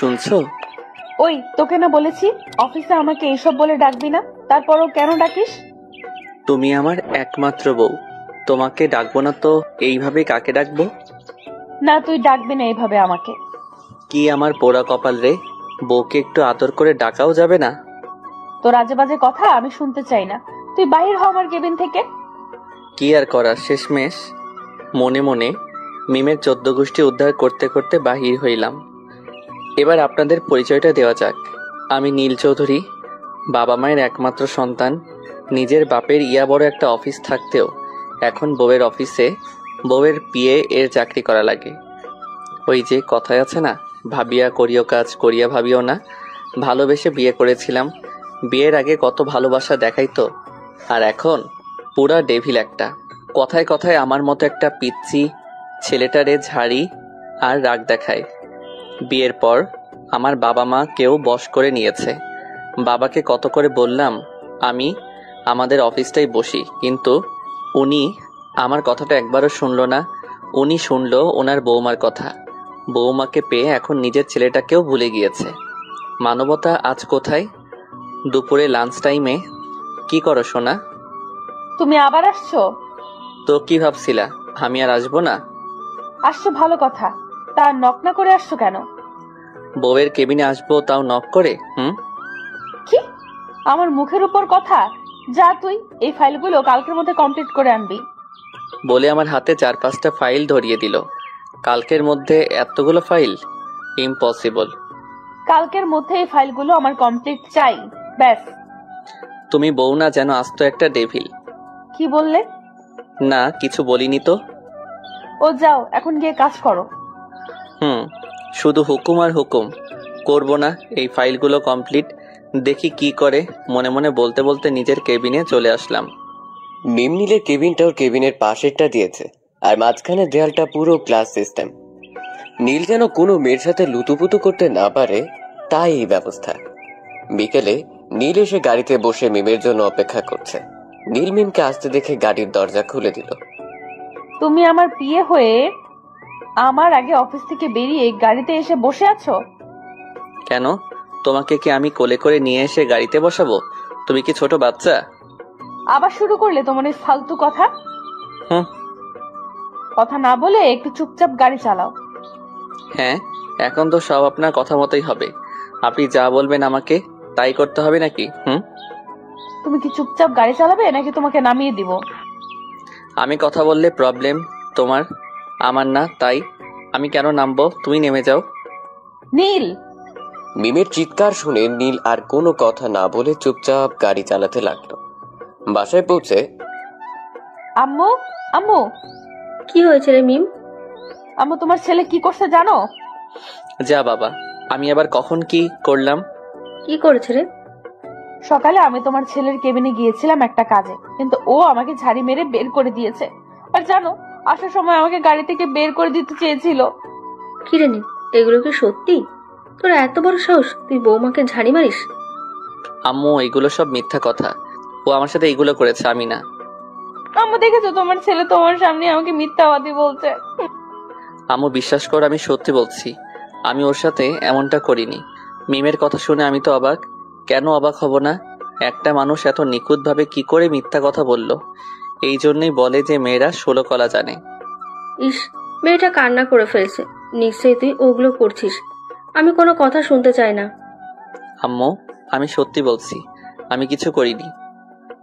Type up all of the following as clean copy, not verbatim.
শুনছো? ওই তোকে না বলেছি অফিসে আমাকে এইসব বলে ডাকবি না, তারপরও কেন ডাকিস? তুমি আমার একমাত্র বউ, তোমাকে ডাকবো না তো এইভাবে কাকে ডাকবো? না, তুই ডাকবি না এইভাবে আমাকে। কি আমার পোড়া কপাল রে, বউকে একটু আদর করে ডাকাও যাবে না? তোর আজে বাজে কথা আমি শুনতে চাই না, তুই বাহির হ আমার কেবিন থেকে। কি আর করার, শেষমেশ মনে মনে মিমের 14 গোষ্ঠী উদ্ধার করতে করতে বাহির হইলাম। এবার আপনাদের পরিচয়টা দেওয়া যাক। আমি নীল চৌধুরী, বাবা মায়ের একমাত্র সন্তান। নিজের বাপের ইয়া বড় একটা অফিস থাকতেও এখন বউয়ের অফিসে বউয়ের পিএ এর চাকরি করা লাগে। ওই যে কথায় আছে না, ভাবিয়া করিও কাজ করিয়া ভাবিও না। ভালোবেসে বিয়ে করেছিলাম, বিয়ের আগে কত ভালোবাসা দেখাইতো, আর এখন পুরা ডেভিল একটা। কথায় কথায় আমার মতো একটা পিচ্চি ছেলেটারে ঝাড়ি আর রাগ দেখায়। বিয়ের পর আমার বাবা মা কেউ বশ করে নিয়েছে। বাবাকে কত করে বললাম আমি আমাদের অফিসটাই বসি, কিন্তু উনি আমার কথাটা একবারও শুনলো না। উনি শুনলো ওনার বৌমার কথা। বৌমাকে পেয়ে এখন নিজের ছেলেটাকেও ভুলে গিয়েছে। মানবতা আজ কোথায়? দুপুরে লাঞ্চ টাইমে কি করো সোনা? তুমি আবার আসছো? তো কি ভাবছিলা আমি আর আসবো না? আসছো ভালো কথা, তা নক না করে আসছো কেন? বউয়ের কেবিনে আসবো তাও নক করে? কি আমার মুখের উপর কথা? যা তুই এই ফাইলগুলো কালকের মধ্যে কমপ্লিট করে আনবি। বলে আমার হাতে 4-5টা ফাইল ধরিয়ে দিল। কালকের মধ্যে এতগুলো ফাইল? ইম্পসিবল। কালকের মধ্যে এই ফাইলগুলো আমার কমপ্লিট চাই, ব্যাস। তুমি বউ না যেন আস্ত একটা ডেভিল। কি বললে? না কিছু বলিনি তো। ও যাও, এখন গিয়ে কাজ করো। শুধু হুকুম আর হুকুম, করব না এই ফাইলগুলো কমপ্লিট। দেখি কি করে, মনে মনে বলতে বলতে নিজের কেবিনে চলে আসলাম। মিম নীলের কেবিনটা ওর কেবিনের পাশেরটা দিয়েছে, আর মাঝখানে দেয়ালটা পুরো ক্লাস সিস্টেম। নীল যেন কোনো মেয়ের সাথে লুতুপুতু করতে না পারে, তাই এই ব্যবস্থা। বিকেলে নীল এসে গাড়িতে বসে মিমের জন্য অপেক্ষা করছে। নীল মিমকে আসতে দেখে গাড়ির দরজা খুলে দিল। তুমি আমার বিয়ে হয়ে আমার আগে অফিস থেকে বেরিয়ে গাড়িতে এসে বসে আছো কেন? তোমাকে কি আমি কোলে করে নিয়ে এসে গাড়িতে বসাবো? তুমি কি ছোট বাচ্চা? আবার শুরু করলে তোমার এই ফালতু কথা। কথা না বলে একটু চুপচাপ গাড়ি চালাও। হ্যাঁ, এখন তো সব আপনার কথা মতোই হবে। আপনি যা বলবেন আমাকে তাই করতে হবে নাকি? তুমি কি চুপচাপ গাড়ি চালাবে নাকি তোমাকে নামিয়ে দিব? আমি কথা বললে প্রবলেম তোমার, আমার না। তাই আমি কেন নামবো? তুমি নেমে যাও। নীল! মিমের চিৎকার শুনে নীল আর কোনো কথা না বলে চুপচাপ গাড়ি চালাতে লাগলো। বাসায় পৌঁছে আম্মু, আম্মু! কি হয়েছে রে মিম? আম্মু, তোমার ছেলে কি করছে জানো? যা বাবা, আমি আবার কখন কি করলাম? কি করেছে রে? সকালে আমি তোমার ছেলের কেবিনে গিয়েছিলাম একটা কাজে, কিন্তু ও আমাকে ঝাড়ি মেরে বের করে দিয়েছে। আর জানো, আসার সময় আমাকে গাড়ি থেকে বের করে দিতে চেয়েছিল। কি রে নীল, এগুলো কি সত্যি? তোর এত বড় সাহস, তুই বৌমাকে ঝাড়ি মারিস? আম্মু, এগুলো সব মিথ্যা কথা। ও আমার সাথে এগুলো করেছে, আমি না। আম্মু, দেখেছো তোমার ছেলে তোমার সামনে আমাকে মিথ্যাবাদী বলছে। আম্মু বিশ্বাস কর, আমি সত্যি বলছি, আমি ওর সাথে এমনটা করিনি। মিমের কথা শুনে আমি তো অবাক। কেন অবাক হব না? একটা মানুষ এত নিখুঁত ভাবে কি করে মিথ্যা কথা বলল? এই জন্যই বলে যে মেয়েরা 16 কলা জানে। ইস, মেয়েটা কান্না করে ফেলছে। নিশ্চয়ই তুই ওগুলো করছিস। আমি কোনো কথা শুনতে চাই না। আম্মু, আমি সত্যি বলছি, আমি কিছু করিনি।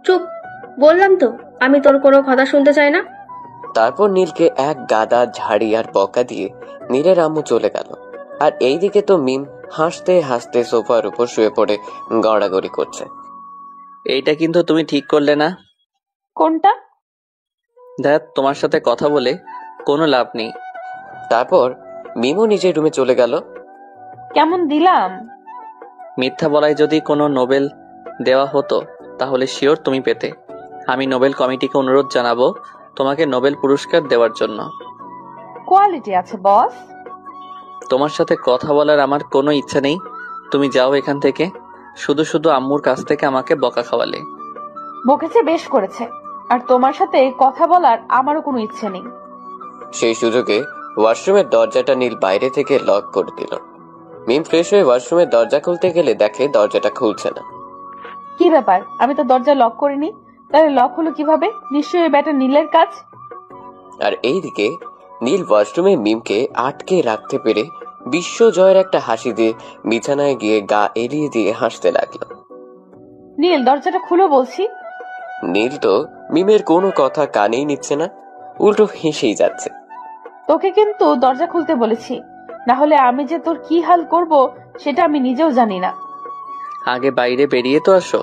চুপ! বললাম তো, আমি তোর কোনো কথা শুনতে চাই না। তারপর নীলকে এক গাদা ঝাড়ি আর বকা দিয়ে নীলের আম্মু চলে গেল। আর এইদিকে তো মিম হাসতে হাসতে সোফার উপর শুয়ে পড়ে গড়াগড়ি করছে। এইটা কিন্তু তুমি ঠিক করলে না। কোনটা? দেখ, তোমার সাথে কথা বলে কোনো লাভ নেই। তারপর মিমও নিজের রুমে চলে গেল। কেমন দিলাম? মিথ্যা বলায় যদি কোনো নোবেল দেওয়া হতো তাহলে শিওর তুমি পেতে। আমি নোবেল কমিটিকে অনুরোধ জানাবো তোমাকে নোবেল পুরস্কার দেওয়ার জন্য। কোয়ালিটি আছে বস। তোমার সাথে কথা বলার আমার কোনো ইচ্ছা নেই। তুমি যাও এখান থেকে। শুধু শুধু আম্মুর কাছ থেকে আমাকে বকা খাওয়ালে। বকেছে, বেশ করেছে। আর তোমার সাথে কথা বলার আমারও কোনো ইচ্ছে নেই। সেই সুযোগে ওয়াশরুমের দরজাটা নীল বাইরে থেকে লক করে দিল। মিম ফ্রেশ হয়ে ওয়াশরুমের দরজা খুলতে গেলে দেখে দরজাটা খুলছে না। কি ব্যাপার? আমি তো দরজা লক করিনি, তাহলে লক হলো কিভাবে? নিশ্চয়ই ওই ব্যাটা নীলের কাজ। আর এইদিকে নীল ওয়াশরুমে মিমকে আটকে রাখতে পেরে বিশ্ব জয়ের একটা হাসি দিয়ে বিছানায় গিয়ে গা এড়িয়ে দিয়ে হাসতে লাগলো। নীল, দরজাটা খুলো বলছি। নীল তো মিমের কোনো কথা কানেই নিচ্ছে না, উল্টো হেসেই যাচ্ছে। তোকে কিন্তু দরজা খুলতে বলেছি, না হলে আমি যে তোর কি হাল করব সেটা আমি নিজেও জানি না। আগে বাইরে বেরিয়ে তো আসো।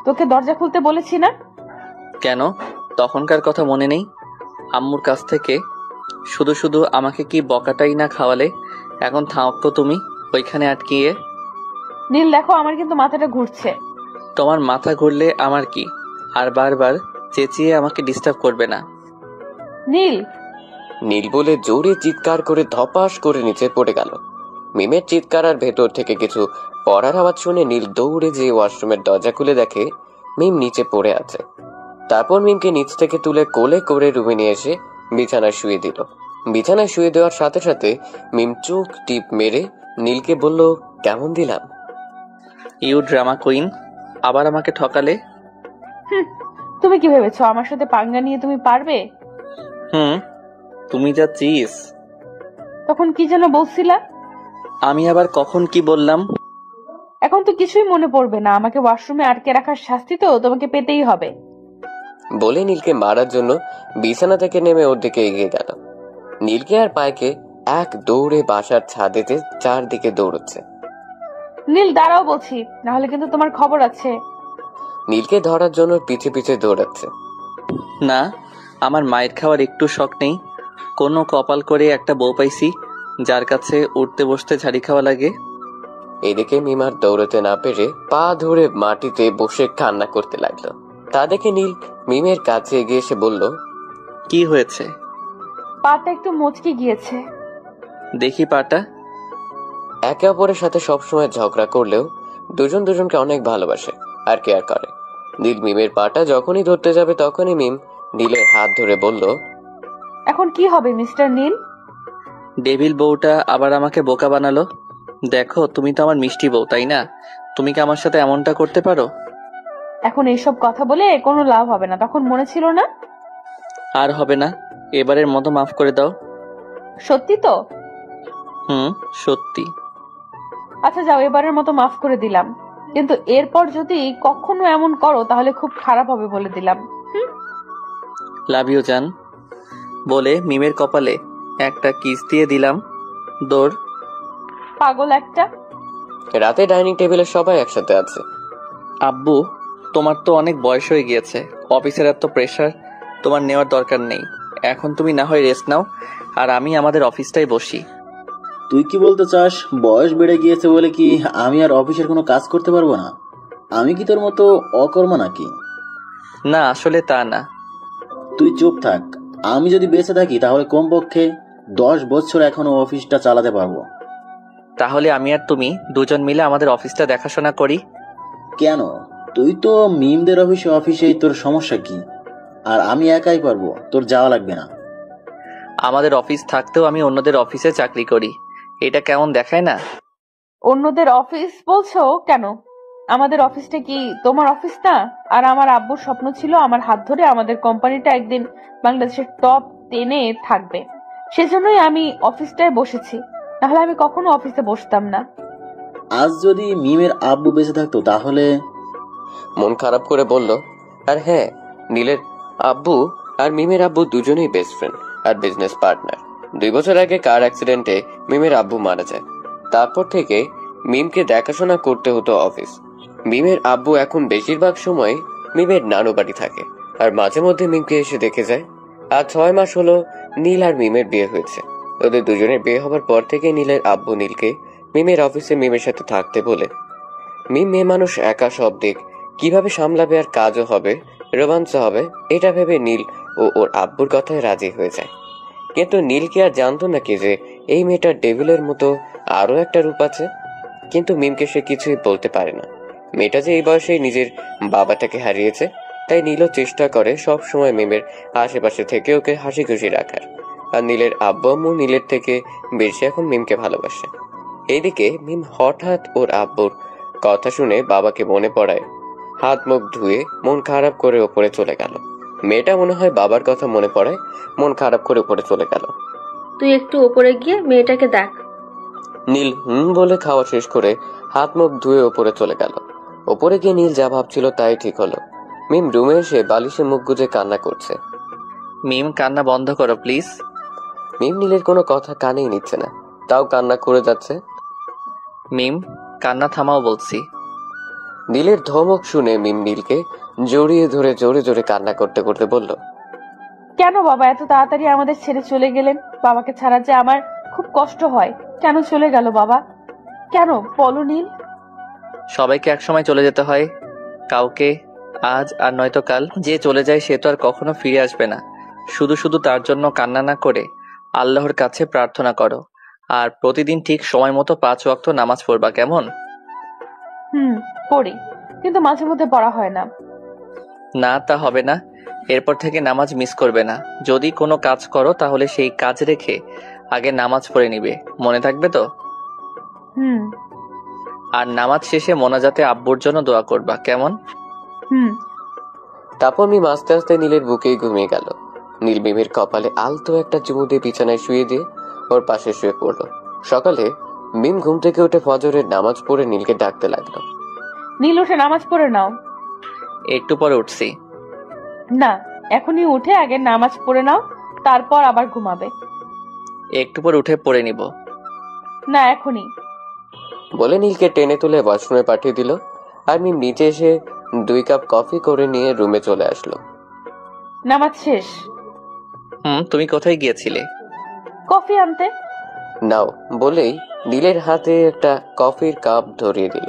তোকে দরজা খুলতে বলেছি না? কেন? তখনকার কথা মনে নেই? আম্মুর কাছ থেকে শুধু শুধু আমাকে কি বকাটাই না খাওয়ালে? এখন থামো তুমি ওইখানে আটকিয়ে। নীল দেখো, আমার কিন্তু মাথাটা ঘুরছে। তোমার মাথা ঘুরলে আমার কি? আর বারবার চেঁচিয়ে আমাকে ডিস্টার্ব করবে না। নীল। নীল বলে জোরে চিৎকার করে ধপাস করে নিচে পড়ে গেল। মিমের চিৎকার আর ভেতর থেকে কিছু পড়ার আওয়াজ শুনে নীল দৌড়ে যেয়ে ওয়াশরুমের দরজা খুলে দেখে মিম নিচে পড়ে আছে। তারপর মিমকে নিচ থেকে তুলে কোলে করে রুমে নিয়ে এসে বিছানায় শুয়ে দিল। বিছানায় শুয়ে দেওয়ার সাথে সাথে মিম চোখ টিপ মেরে নীলকে বলল, কেমন দিলাম? ইউ ড্রামা কুইন, আবার আমাকে ঠকালে। তুমি কি ভেবেছো আমার সাথে পাঙ্গা নিয়ে তুমি পারবে? তুমি যা চিস। তখন কি যেন বলছিলা? আমি আবার কখন কি বললাম? এখন তো কিছুই মনে পড়বে না। আমাকে ওয়াশরুমে আটকে রাখার শাস্তি তো তোমাকে পেতেই হবে। বলে নীলকে মারার জন্য বিছানা থেকে নেমে ওর দিকে এগিয়ে গেল। নীলকে আর পায়কে এক দৌড়ে বাসার ছাদেতে চারদিকে দৌড়চ্ছে। নীল দাঁড়াও বলছি, না হলে কিন্তু তোমার খবর আছে। নীলকে ধরার জন্য পিছে পিছে দৌড়াচ্ছে। না, আমার মায়ের খাওয়ার একটু শখ নেই। কোনো কপাল করে একটা বউ পাইছি যার কাছে উঠতে বসতে ঝাড়ি খাওয়া লাগে। এদিকে মিমার দৌড়তে না পেরে পা ধরে মাটিতে বসে কান্না করতে লাগলো। তা দেখে নীল মিমের কাছে এগিয়ে এসে বলল, কি হয়েছে? পাটা একটু মচকে গিয়েছে। দেখি পাটা। একে অপরের সাথে সবসময় ঝগড়া করলেও দুজন দুজনকে অনেক ভালোবাসে আর কেয়ার করে। নীল মিমের পাটা যখনই ধরতে যাবে তখনই মিম নীলের হাত ধরে বলল, এখন কি হবে মিস্টার নীল? ডেভিল বউটা আবার আমাকে বোকা বানালো। দেখো, তুমি তো আমার মিষ্টি বউ, তাই না? তুমি কি আমার সাথে এমনটা করতে পারো? এখন এইসব কথা বলে কোনো লাভ হবে না, তখন মনে ছিল না? আর হবে না, এবারের মতো মাফ করে দাও। সত্যি তো? সত্যি। আচ্ছা যাও, এবারের মতো মাফ করে দিলাম, কিন্তু এরপর যদি কখনো এমন করো তাহলে খুব খারাপ হবে বলে দিলাম। লাভ ইউ জান। বলে মিমের কপালে একটা কিস দিয়ে দিলাম। দৌড়। পাগল একটা। রাতে ডাইনিং টেবিলে সবাই একসাথে আছে। আব্বু, তোমার তো অনেক বয়স হয়ে গিয়েছে, অফিসের এত প্রেশার তোমার নেওয়ার দরকার নেই। এখন তুমি না হয় রেস্ট নাও, আর আমি আমাদের অফিসটাই বসি। তুই কি বলতে চাস বয়স বেড়ে গিয়েছে বলে কি আমি আর অফিসের কোনো কাজ করতে পারবো না? আমি কি তোর মতো অকর্মা নাকি? না, আসলে তা না। তুই চুপ থাক। আমি যদি বেঁচে থাকি তাহলে কমপক্ষে 10 বছর এখনো অফিসটা চালাতে পারবো। তাহলে আমি আর তুমি দুজন মিলে আমাদের অফিসটা দেখাশোনা করি। কেন? তুই তো মিমদের অফিসেই তোর সমস্যা কি? আর আমি একাই পারবো, তোর যাওয়া লাগবে না। আমাদের অফিস থাকতেও আমি অন্যদের অফিসে চাকরি করি, এটা কেমন দেখায় না? অন্যদের অফিস বলছো কেন? আমাদের অফিসটা কি তোমার অফিস না? আর আমার আব্বুর স্বপ্ন ছিল আমার হাত ধরে আমাদের কোম্পানিটা একদিন বাংলাদেশের টপ 10-এ থাকবে। সেজন্যই আমি অফিসটায় বসেছি, নাহলে আমি কখনো অফিসে বসতাম না। আজ যদি মিমের আব্বু বেঁচে থাকতো তাহলে? মন খারাপ করে বলল। আর হ্যাঁ, নীলের আব্বু আর মিমের আব্বু দুজনেই বেস্ট ফ্রেন্ড আর বিজনেস পার্টনার। 2 বছর আগে কার অ্যাক্সিডেন্টে মিমের আব্বু মারা যায়। তারপর থেকে মিমকে দেখাশোনা করতে হতো অফিস। মিমের আব্বু এখন বেশিরভাগ সময় মিমের নানু বাড়ি থাকে, আর মাঝে মধ্যে মিমকে এসে দেখে যায়। আজ 6 মাস হলো নীল আর মিমের বিয়ে হয়েছে। ওদের দুজনের বিয়ে হবার পর থেকে নীলের আব্বু নীলকে মিমের অফিসে মিমের সাথে থাকতে বলে। মিম মেয়ে মানুষ, একা সব দিক কিভাবে সামলাবে আর কাজও হবে, রোমাঞ্চ হবে, এটা ভেবে নীল ও ওর আব্বুর কথায় রাজি হয়ে যায়। কিন্তু নীল কি আর জানতো নাকি যে এই মেয়েটার ডেভিলের মতো আরো একটা রূপ আছে? কিন্তু মিমকে সে কিছুই বলতে পারে না। মেয়েটা যে এই বয়সে নিজের বাবাটাকে হারিয়েছে, তাই নীলও চেষ্টা করে সব সময় মিমের আশেপাশে থেকে ওকে হাসি খুশি রাখার। আর নীলের আব্বু আম্মু নীলের থেকে বেশি এখন মিমকে ভালোবাসে। এদিকে মিম হঠাৎ ওর আব্বুর কথা শুনে বাবাকে মনে পড়ায় হাত মুখ ধুয়ে মন খারাপ করে ওপরে চলে গেল। মেয়েটা মনে হয় বাবার কথা মনে পড়ায় মন খারাপ করে উপরে চলে গেল। তুই একটু ওপরে গিয়ে মেয়েটাকে দেখ। নীল বলে খাওয়া শেষ করে হাত মুখ ধুয়ে ওপরে চলে গেল। ওপরে গিয়ে নীল যা ভাবছিল তাই ঠিক হলো। মিম রুমে এসে বালিশে মুখ গুজে কান্না করছে। মিম, কান্না বন্ধ করো প্লিজ। মিম নীলের কোনো কথা কানেই নিচ্ছে না, তাও কান্না করে যাচ্ছে। মিম, কান্না থামাও বলছি। নীলের ধমক শুনে মিম নীলকে জড়িয়ে ধরে জোরে জোরে কান্না করতে করতে বলল, কেন বাবা এত তাড়াতাড়ি আমাদের ছেড়ে চলে গেলেন? বাবাকে ছাড়া যে আমার খুব কষ্ট হয়। কেন চলে গেল বাবা? কেন বলো নীল? সবাইকে একসময় চলে যেতে হয়, কাউকে আজ আর নয়তো কাল। যে চলে যায় সে তো আর কখনো ফিরে আসবে না। শুধু শুধু তার জন্য কান্না না করে আল্লাহর কাছে প্রার্থনা করো, আর প্রতিদিন ঠিক সময় মতো 5 ওয়াক্ত নামাজ পড়বা, কেমন? পড়ি, কিন্তু মাঝে মধ্যে পড়া হয় না। না, তা হবে না। এরপর থেকে নামাজ মিস করবে না। যদি কোনো কাজ করো তাহলে সেই কাজ রেখে আগে নামাজ পড়ে নিবে, মনে থাকবে তো? আর নামাজ শেষে মোনাজাতে আব্বুর জন্য দোয়া করবা, কেমন? তারপর মিম আস্তে আস্তে নীলের বুকেই ঘুমিয়ে গেল। নীল মিমের কপালে আলতো একটা চুমু দিয়ে বিছানায় শুয়ে দিয়ে ওর পাশে শুয়ে পড়ল। সকালে মিম ঘুম থেকে উঠে ফজরের নামাজ পড়ে নীলকে ডাকতে লাগলো। নীল, উঠে নামাজ পড়ে নাও। একটু পরে উঠছি। না, এখনই উঠে আগে নামাজ পড়ে নাও, তারপর আবার ঘুমাবে। একটু পর উঠে পড়ে নিব। না, এখনই। বলে নীলকে টেনে তুলে ওয়াশরুমে পাঠিয়ে দিল। আর মিম নিচে এসে 2 কাপ কফি করে নিয়ে রুমে চলে আসলো। নামাজ শেষ। তুমি কোথায় গিয়েছিলে? কফি আনতে। নাও বলেই নীলের হাতে একটা কফির কাপ ধরিয়ে দিল।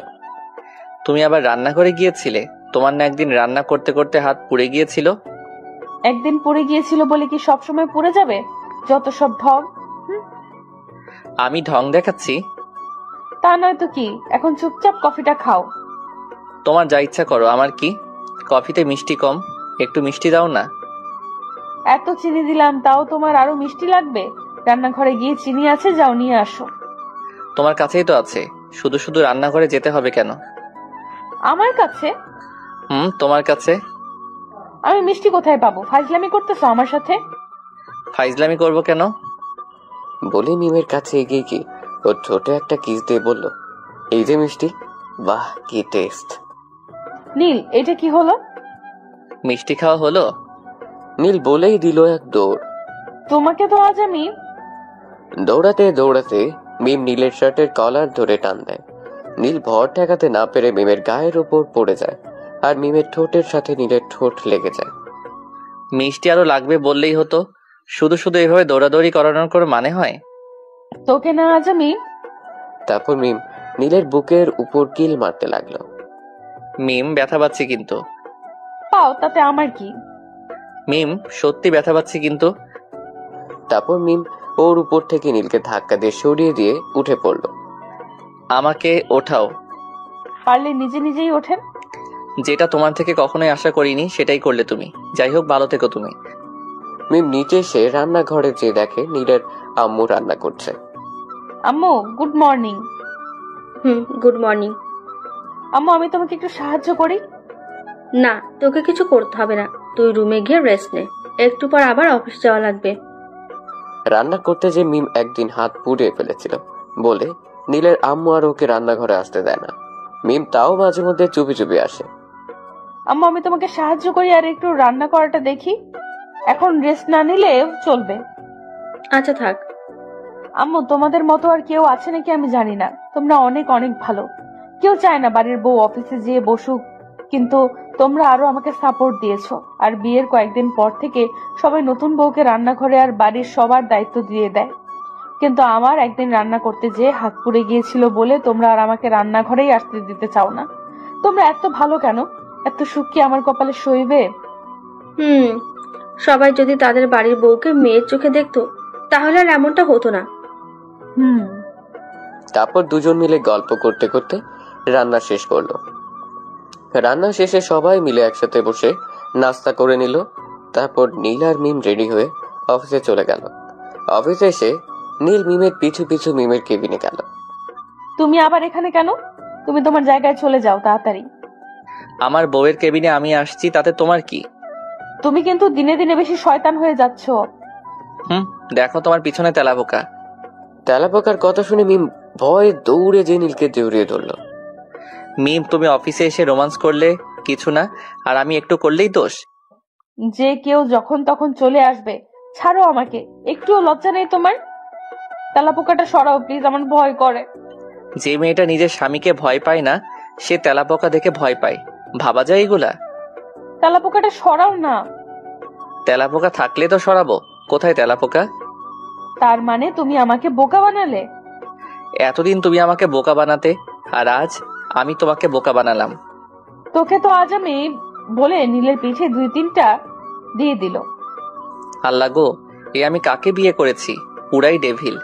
তুমি আবার রান্না করে গিয়েছিলে? তোমার না একদিন রান্না করতে করতে হাত পুড়ে গিয়েছিল? একদিন পুড়ে গিয়েছিল বলে কি সবসময় পুড়ে যাবে? যত সব ঢং। আমি ঢং দেখাচ্ছি? তা নয় তো কি। এখন চুপচাপ কফিটা খাও। তোমার যা ইচ্ছা করো, আমার কি। কফিতে মিষ্টি কম, একটু মিষ্টি দাও না। এত চিনি দিলাম, তাও তোমার আরো মিষ্টি লাগবে? রান্নাঘরে গিয়ে চিনি আছে, যাও নিয়ে আসো। তোমার কাছেই তো আছে, শুধু শুধু রান্নাঘরে যেতে হবে কেন? আমার কাছে? তোমার কাছে। আমি মিষ্টি কোথায় পাবো? ফাজলামি করতেছো আমার সাথে? ফাইজলামি করবো কেন? বলে মিমের কাছে এগিয়ে গিয়ে ওর ঠোঁটে একটা কিস দিয়ে বলল, এই যে মিষ্টি, বাহ কি টেস্ট। নীল, এটা কি হলো? মিষ্টি খাওয়া হলো? নীল বলেই দিল এক দৌড়। তোমাকে তো আজ আমি। দৌড়াতে দৌড়াতে মিম নীলের শার্টের কলার ধরে টান দেয়। নীল ভর ঠেকাতে না পেরে মিমের গায়ের উপর পড়ে যায়, আর মিমের ঠোঁটের সাথে নীলের ঠোঁট লেগে যায়। মিষ্টি আরো লাগবে বললেই হতো, শুধু শুধু এভাবে দৌড়াদৌড়ি করানোর কোনো মানে হয়? তোকে না আজ আমি। তারপর মিম নীলের বুকের উপর কিল মারতে লাগলো। মিম, ব্যথা পাচ্ছি কিন্তু। পাও, তাতে আমার কি? মিম, সত্যি ব্যথা পাচ্ছি কিন্তু। তারপর মিম ওর উপর থেকে নীলকে ধাক্কা দিয়ে সরিয়ে দিয়ে উঠে পড়লো। আমাকে ওঠাও। পারলে নিজে নিজেই ওঠেন। যেটা তোমার থেকে কখনোই আশা করিনি সেটাই করলে তুমি। যাই হোক, ভালো থেকো তুমি। মিম নিচে এসে রান্নাঘরে যেয়ে দেখে নীলের আম্মু রান্না করছে। আম্মু, গুড মর্নিং। Good morning. আম্মু, আমি তোমাকে একটু সাহায্য করি? না, তোকে কিছু করতে হবে না, তুই রুমে গিয়ে রেস্ট নে, একটু পর আবার অফিস যাওয়া লাগবে। রান্না করতে যে মিম একদিন হাত পুড়িয়ে ফেলেছিল বলে নীলের আম্মু আর ওকে রান্নাঘরে আসতে দেয় না। মিম তাও মাঝে মধ্যে চুপি চুপি আসে। আম্মু, আমি তোমাকে সাহায্য করি আর একটু রান্না করাটা দেখি। এখন রেস্ট না নিলে চলবে। আচ্ছা থাক। আম্মু, তোমাদের মতো আর কেউ আছে নাকি আমি জানি না, তোমরা অনেক অনেক ভালো। কেউ চায় না বাড়ির বউ অফিসে যেয়ে বসুক, কিন্তু তোমরা আরো আমাকে সাপোর্ট দিয়েছো। আর বিয়ের কয়েকদিন পর থেকে সবাই নতুন বউকে রান্নাঘরে আর বাড়ির সবার দায়িত্ব দিয়ে দেয়, কিন্তু আমার একদিন রান্না করতে যেয়ে হাত পুড়ে গিয়েছিল বলে তোমরা আর আমাকে রান্নাঘরেই আসতে দিতে চাও না। তোমরা এত ভালো কেন? এত সুখ কি আমার কপালে সইবে? সবাই যদি তাদের বাড়ির বউকে মেয়ের চোখে দেখতো তাহলে আর এমনটা হতো না। তারপর দুজন মিলে গল্প করতে করতে রান্না শেষ করলো। রান্না শেষে সবাই মিলে একসাথে বসে নাস্তা করে নিল। তারপর নীল আর মিম রেডি হয়ে অফিসে চলে গেল। অফিসে এসে নীল মিমের পিছু পিছু মিমের কেবিনে গেল। তুমি আবার এখানে কেন? তুমি তোমার জায়গায় চলে যাও তাড়াতাড়ি। আমার বউয়ের কেবিনে আমি আসছি, তাতে তোমার কি? তুমি কিন্তু দিনে দিনে বেশি শয়তান হয়ে যাচ্ছ। দেখো তোমার পিছনে তেলাপোকা। তেলাপোকার কথা শুনে মিম ভয়ে দৌড়ে যে নীলকে জড়িয়ে ধরল। মিম, তুমি অফিসে এসে রোমান্স করলে কিছু না, আর আমি একটু করলেই দোষ? যে কেউ যখন তখন চলে আসবে, ছাড়ো আমাকে। একটুও লজ্জা নেই তোমার? তেলাপোকাটা সরাও প্লিজ, আমার ভয় করে। যে মেয়েটা নিজের স্বামীকে ভয় পায় না, সে তেলাপোকা দেখে ভয় পায়, ভাবা যায় এগুলা? তেলাপোকাটা সরাও না। তেলাপোকা থাকলে তো সরাবো। কোথায় তেলাপোকা? তার মানে তুমি আমাকে বোকা বানালে? এতদিন তুমি আমাকে বোকা বানাতে, আর আজ আমি তোমাকে বোকা বানালাম। তোকে তো আজ আমি বলে নীলের পিঠে 2-3টা দিয়ে দিল। আল্লাহ গো, এ আমি কাকে বিয়ে করেছি? পুরাই ডেভিল।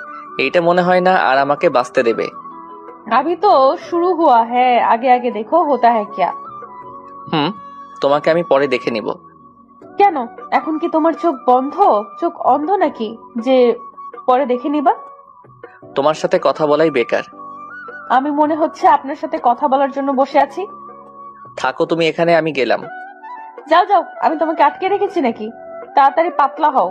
এইটা মনে হয় না আর আমাকে বাঁচতে দেবে। अभी तो शुरू हुआ है, आगे आगे देखो होता है क्या। তোমাকে আমি পরে দেখে নিব। কেন? এখন কি তোমার চোখ বন্ধ, চোখ অন্ধ নাকি যে পরে দেখে নিবা? তোমার সাথে কথা বলাই বেকার। আমি মনে হচ্ছে আপনার সাথে কথা বলার জন্য বসে আছি। থাকো তুমি এখানে, আমি গেলাম। যাও যাও, আমি তোমাকে আটকে রেখেছি নাকি? তাড়াতাড়ি পাতলা হও।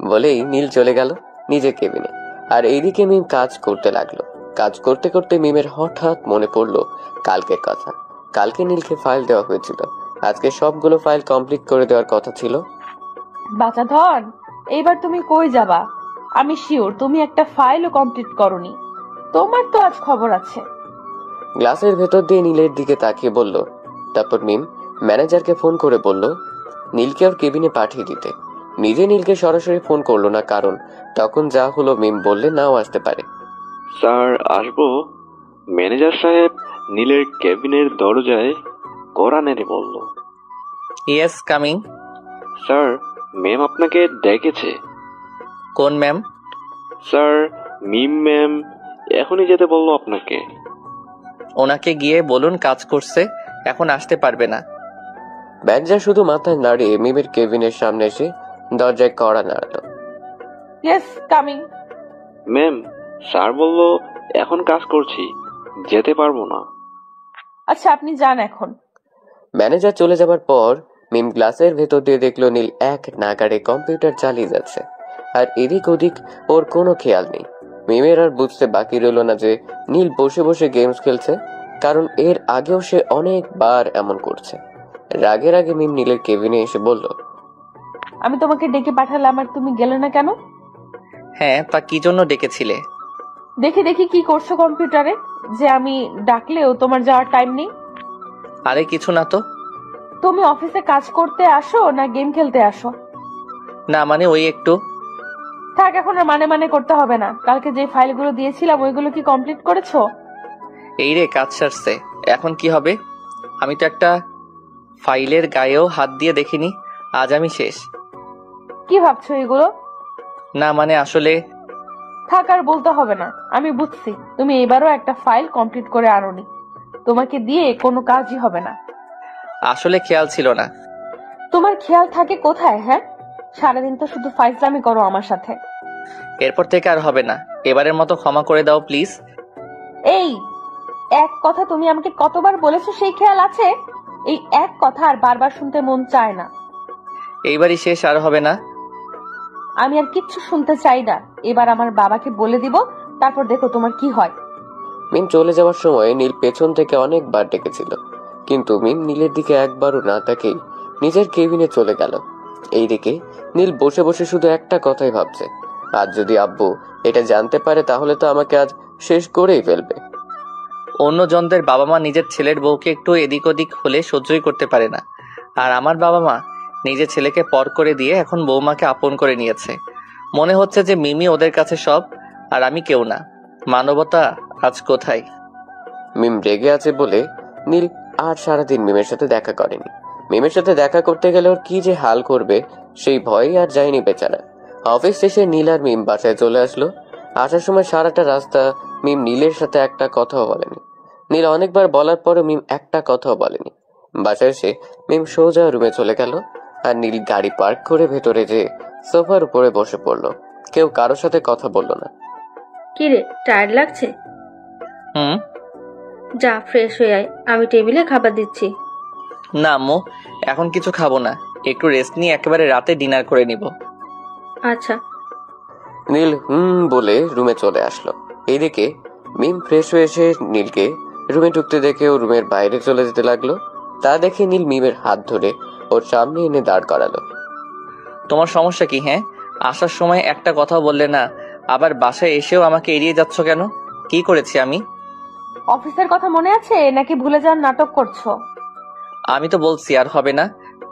বলেই নীল চলে গেল নিজের কেবিনে। আর এইদিকে মিম কাজ করতে লাগলো। কাজ করতে করতে মিমের হঠাৎ মনে পড়লো কালকের কথা। কালকে নীলকে ফাইল দেওয়া হয়েছিল, আজকে সবগুলো ফাইল কমপ্লিট করে দেওয়ার কথা ছিল। বাচ্চা ধন, এইবার তুমি কই যাবা? আমি শিওর তুমি একটা ফাইলও কমপ্লিট করনি। তোমার তো আজ খবর আছে। গ্লাসের ভেতর দিয়ে নীলের দিকে তাকিয়ে বলল। তারপর মিম ম্যানেজারকে ফোন করে বলল নীলকে ওর কেবিনে পাঠিয়ে দিতে। নিজে নীলকে সরাসরি ফোন করলো না, কারণ তখন যা হলো মিম বললে নাও আসতে পারে। স্যার আসবো? ম্যানেজার সাহেব নীলের কেবিনের দরজায় কড়া নেড়ে বলল। Yes, coming. স্যার, ম্যাম আপনাকে ডেকেছে। কোন ম্যাম? স্যার, মিম ম্যাম এখনই যেতে বললো আপনাকে। ওনাকে গিয়ে বলুন কাজ করছে, এখন আসতে পারবে না। ম্যানেজার শুধু মাথায় নাড়িয়ে মিমের কেবিনের সামনে এসে দরজায় কড়া নাড়ালো। Yes, coming. ম্যাম, স্যার বললো এখন কাজ করছি, যেতে পারবো না। আচ্ছা, আপনি যান এখন। ম্যানেজার চলে যাবার পর মিম গ্লাসের ভেতর দিয়ে দেখলো নীল এক নাগাড়ে কম্পিউটার চালিয়ে যাচ্ছে, আর এদিক ওদিক ওর কোনো খেয়াল নেই। মিমের আর বুঝতে বাকি রইল না যে নীল বসে বসে গেমস খেলছে, কারণ এর আগেও সে অনেকবার এমন করছে। রাগে রাগে মিম নীলের কেবিনে এসে বলল, আমি তোমাকে ডেকে পাঠালাম আর তুমি গেলে না কেন? হ্যাঁ, তা কি জন্য ডেকেছিলে? দেখি দেখি কি করছো কম্পিউটারে, যে আমি ডাকলেও তোমার যাওয়ার টাইম নেই। আরে কিছু না তো। তুমি অফিসে কাজ করতে আসো না গেম খেলতে আসো? না মানে ওই একটু। থাক, এখন আর মানে মানে করতে হবে না। কালকে যে ফাইলগুলো দিয়েছিলাম ওইগুলো কি কমপ্লিট করেছো? এই রে, কাজ সারছে, এখন কি হবে? আমি তো একটা ফাইলের গায়েও হাত দিয়ে দেখিনি, আজ আমি শেষ। কি ভাবছো এগুলো? না মানে আসলে। থাক, আর বলতে হবে না, আমি বুঝছি তুমি এবারও একটা ফাইল কমপ্লিট করে আনোনি। তোমাকে দিয়ে কোনো কাজই হবে না। আসলে খেয়াল ছিল না। তোমার খেয়াল থাকে কোথায়? হ্যাঁ, সারাদিন তো শুধু ফাইজলামি করো আমার সাথে। এরপর থেকে আর হবে না, এবারের মতো ক্ষমা করে দাও প্লিজ। এই এক কথা তুমি আমাকে কতবার বলেছো সেই খেয়াল আছে? এই এক কথা আর বারবার শুনতে মন চায় না। এইবারই শেষ, আর হবে না। আমি আর কিচ্ছু শুনতে চাই না। এবার আমার বাবাকে বলে দিব, তারপর দেখো তোমার কি হয়। মিম চলে যাওয়ার সময় নীল পেছন থেকে অনেকবার ডেকেছিল, কিন্তু মিম নীলের দিকে একবারও না তাকেই নিজের কেবিনে চলে গেল। এইদিকে নীল বসে বসে শুধু একটা কথাই ভাবছে, আজ যদি আব্বু এটা জানতে পারে তাহলে তো আমাকে আজ শেষ করেই ফেলবে। অন্যজনদের বাবা মা নিজের ছেলের বউকে একটু এদিক ওদিক হলে সহ্যই করতে পারে না, আর আমার বাবা মা নিজের ছেলেকে পর করে দিয়ে এখন বৌমাকে আপন করে নিয়েছে। মনে হচ্ছে যে মিমি ওদের কাছে সব, আর আমি কেউ না। মানবতা আজ কোথায়? মিম রেগে আছে বলে নীল আর সারাদিন মিমের সাথে দেখা করেনি। মিমের সাথে দেখা করতে গেলে ওর কি যে হাল করবে সেই ভয়ে আর যায়নি বেচারা। অফিস শেষে নীল আর মিম বাসায় চলে আসলো। আসার সময় সারাটা রাস্তা মিম নীলের সাথে একটা কথাও বলেনি। নীল অনেকবার বলার পরও মিম একটা কথাও বলেনি। বাসায় এসে মিম সোজা রুমে চলে গেল, আর নীল গাড়ি পার্ক করে ভেতরে যেয়ে সোফার উপরে বসে পড়লো। কেউ কারোর সাথে কথা বলল না। কি রে, টায়ার্ড লাগছে? হুম। যা ফ্রেশ হয়ে আয়, আমি টেবিলে খাবার দিচ্ছি। না আম্মু, এখন কিছু খাবো না, একটু রেস্ট নিয়ে একেবারে রাতে ডিনার করে নিব। আচ্ছা। নীল বলে রুমে চলে আসলো। এইদিকে মিম ফ্রেশ হয়ে এসে নীলকে রুমে ঢুকতে দেখে ও রুমের বাইরে চলে যেতে লাগলো। তা দেখে নীল মিমের হাত ধরে ওর সামনে এনে দাঁড় করালো। তোমার সমস্যা কি? হ্যাঁ, আসার সময় একটা কথাও বললে না, আবার বাসায় এসেও আমাকে এড়িয়ে যাচ্ছ কেন? কি করেছি আমি? অফিসের কথা মনে আছে নাকি ভুলে যাওয়ার নাটক করছো? আমি তো বলছি আর হবে না,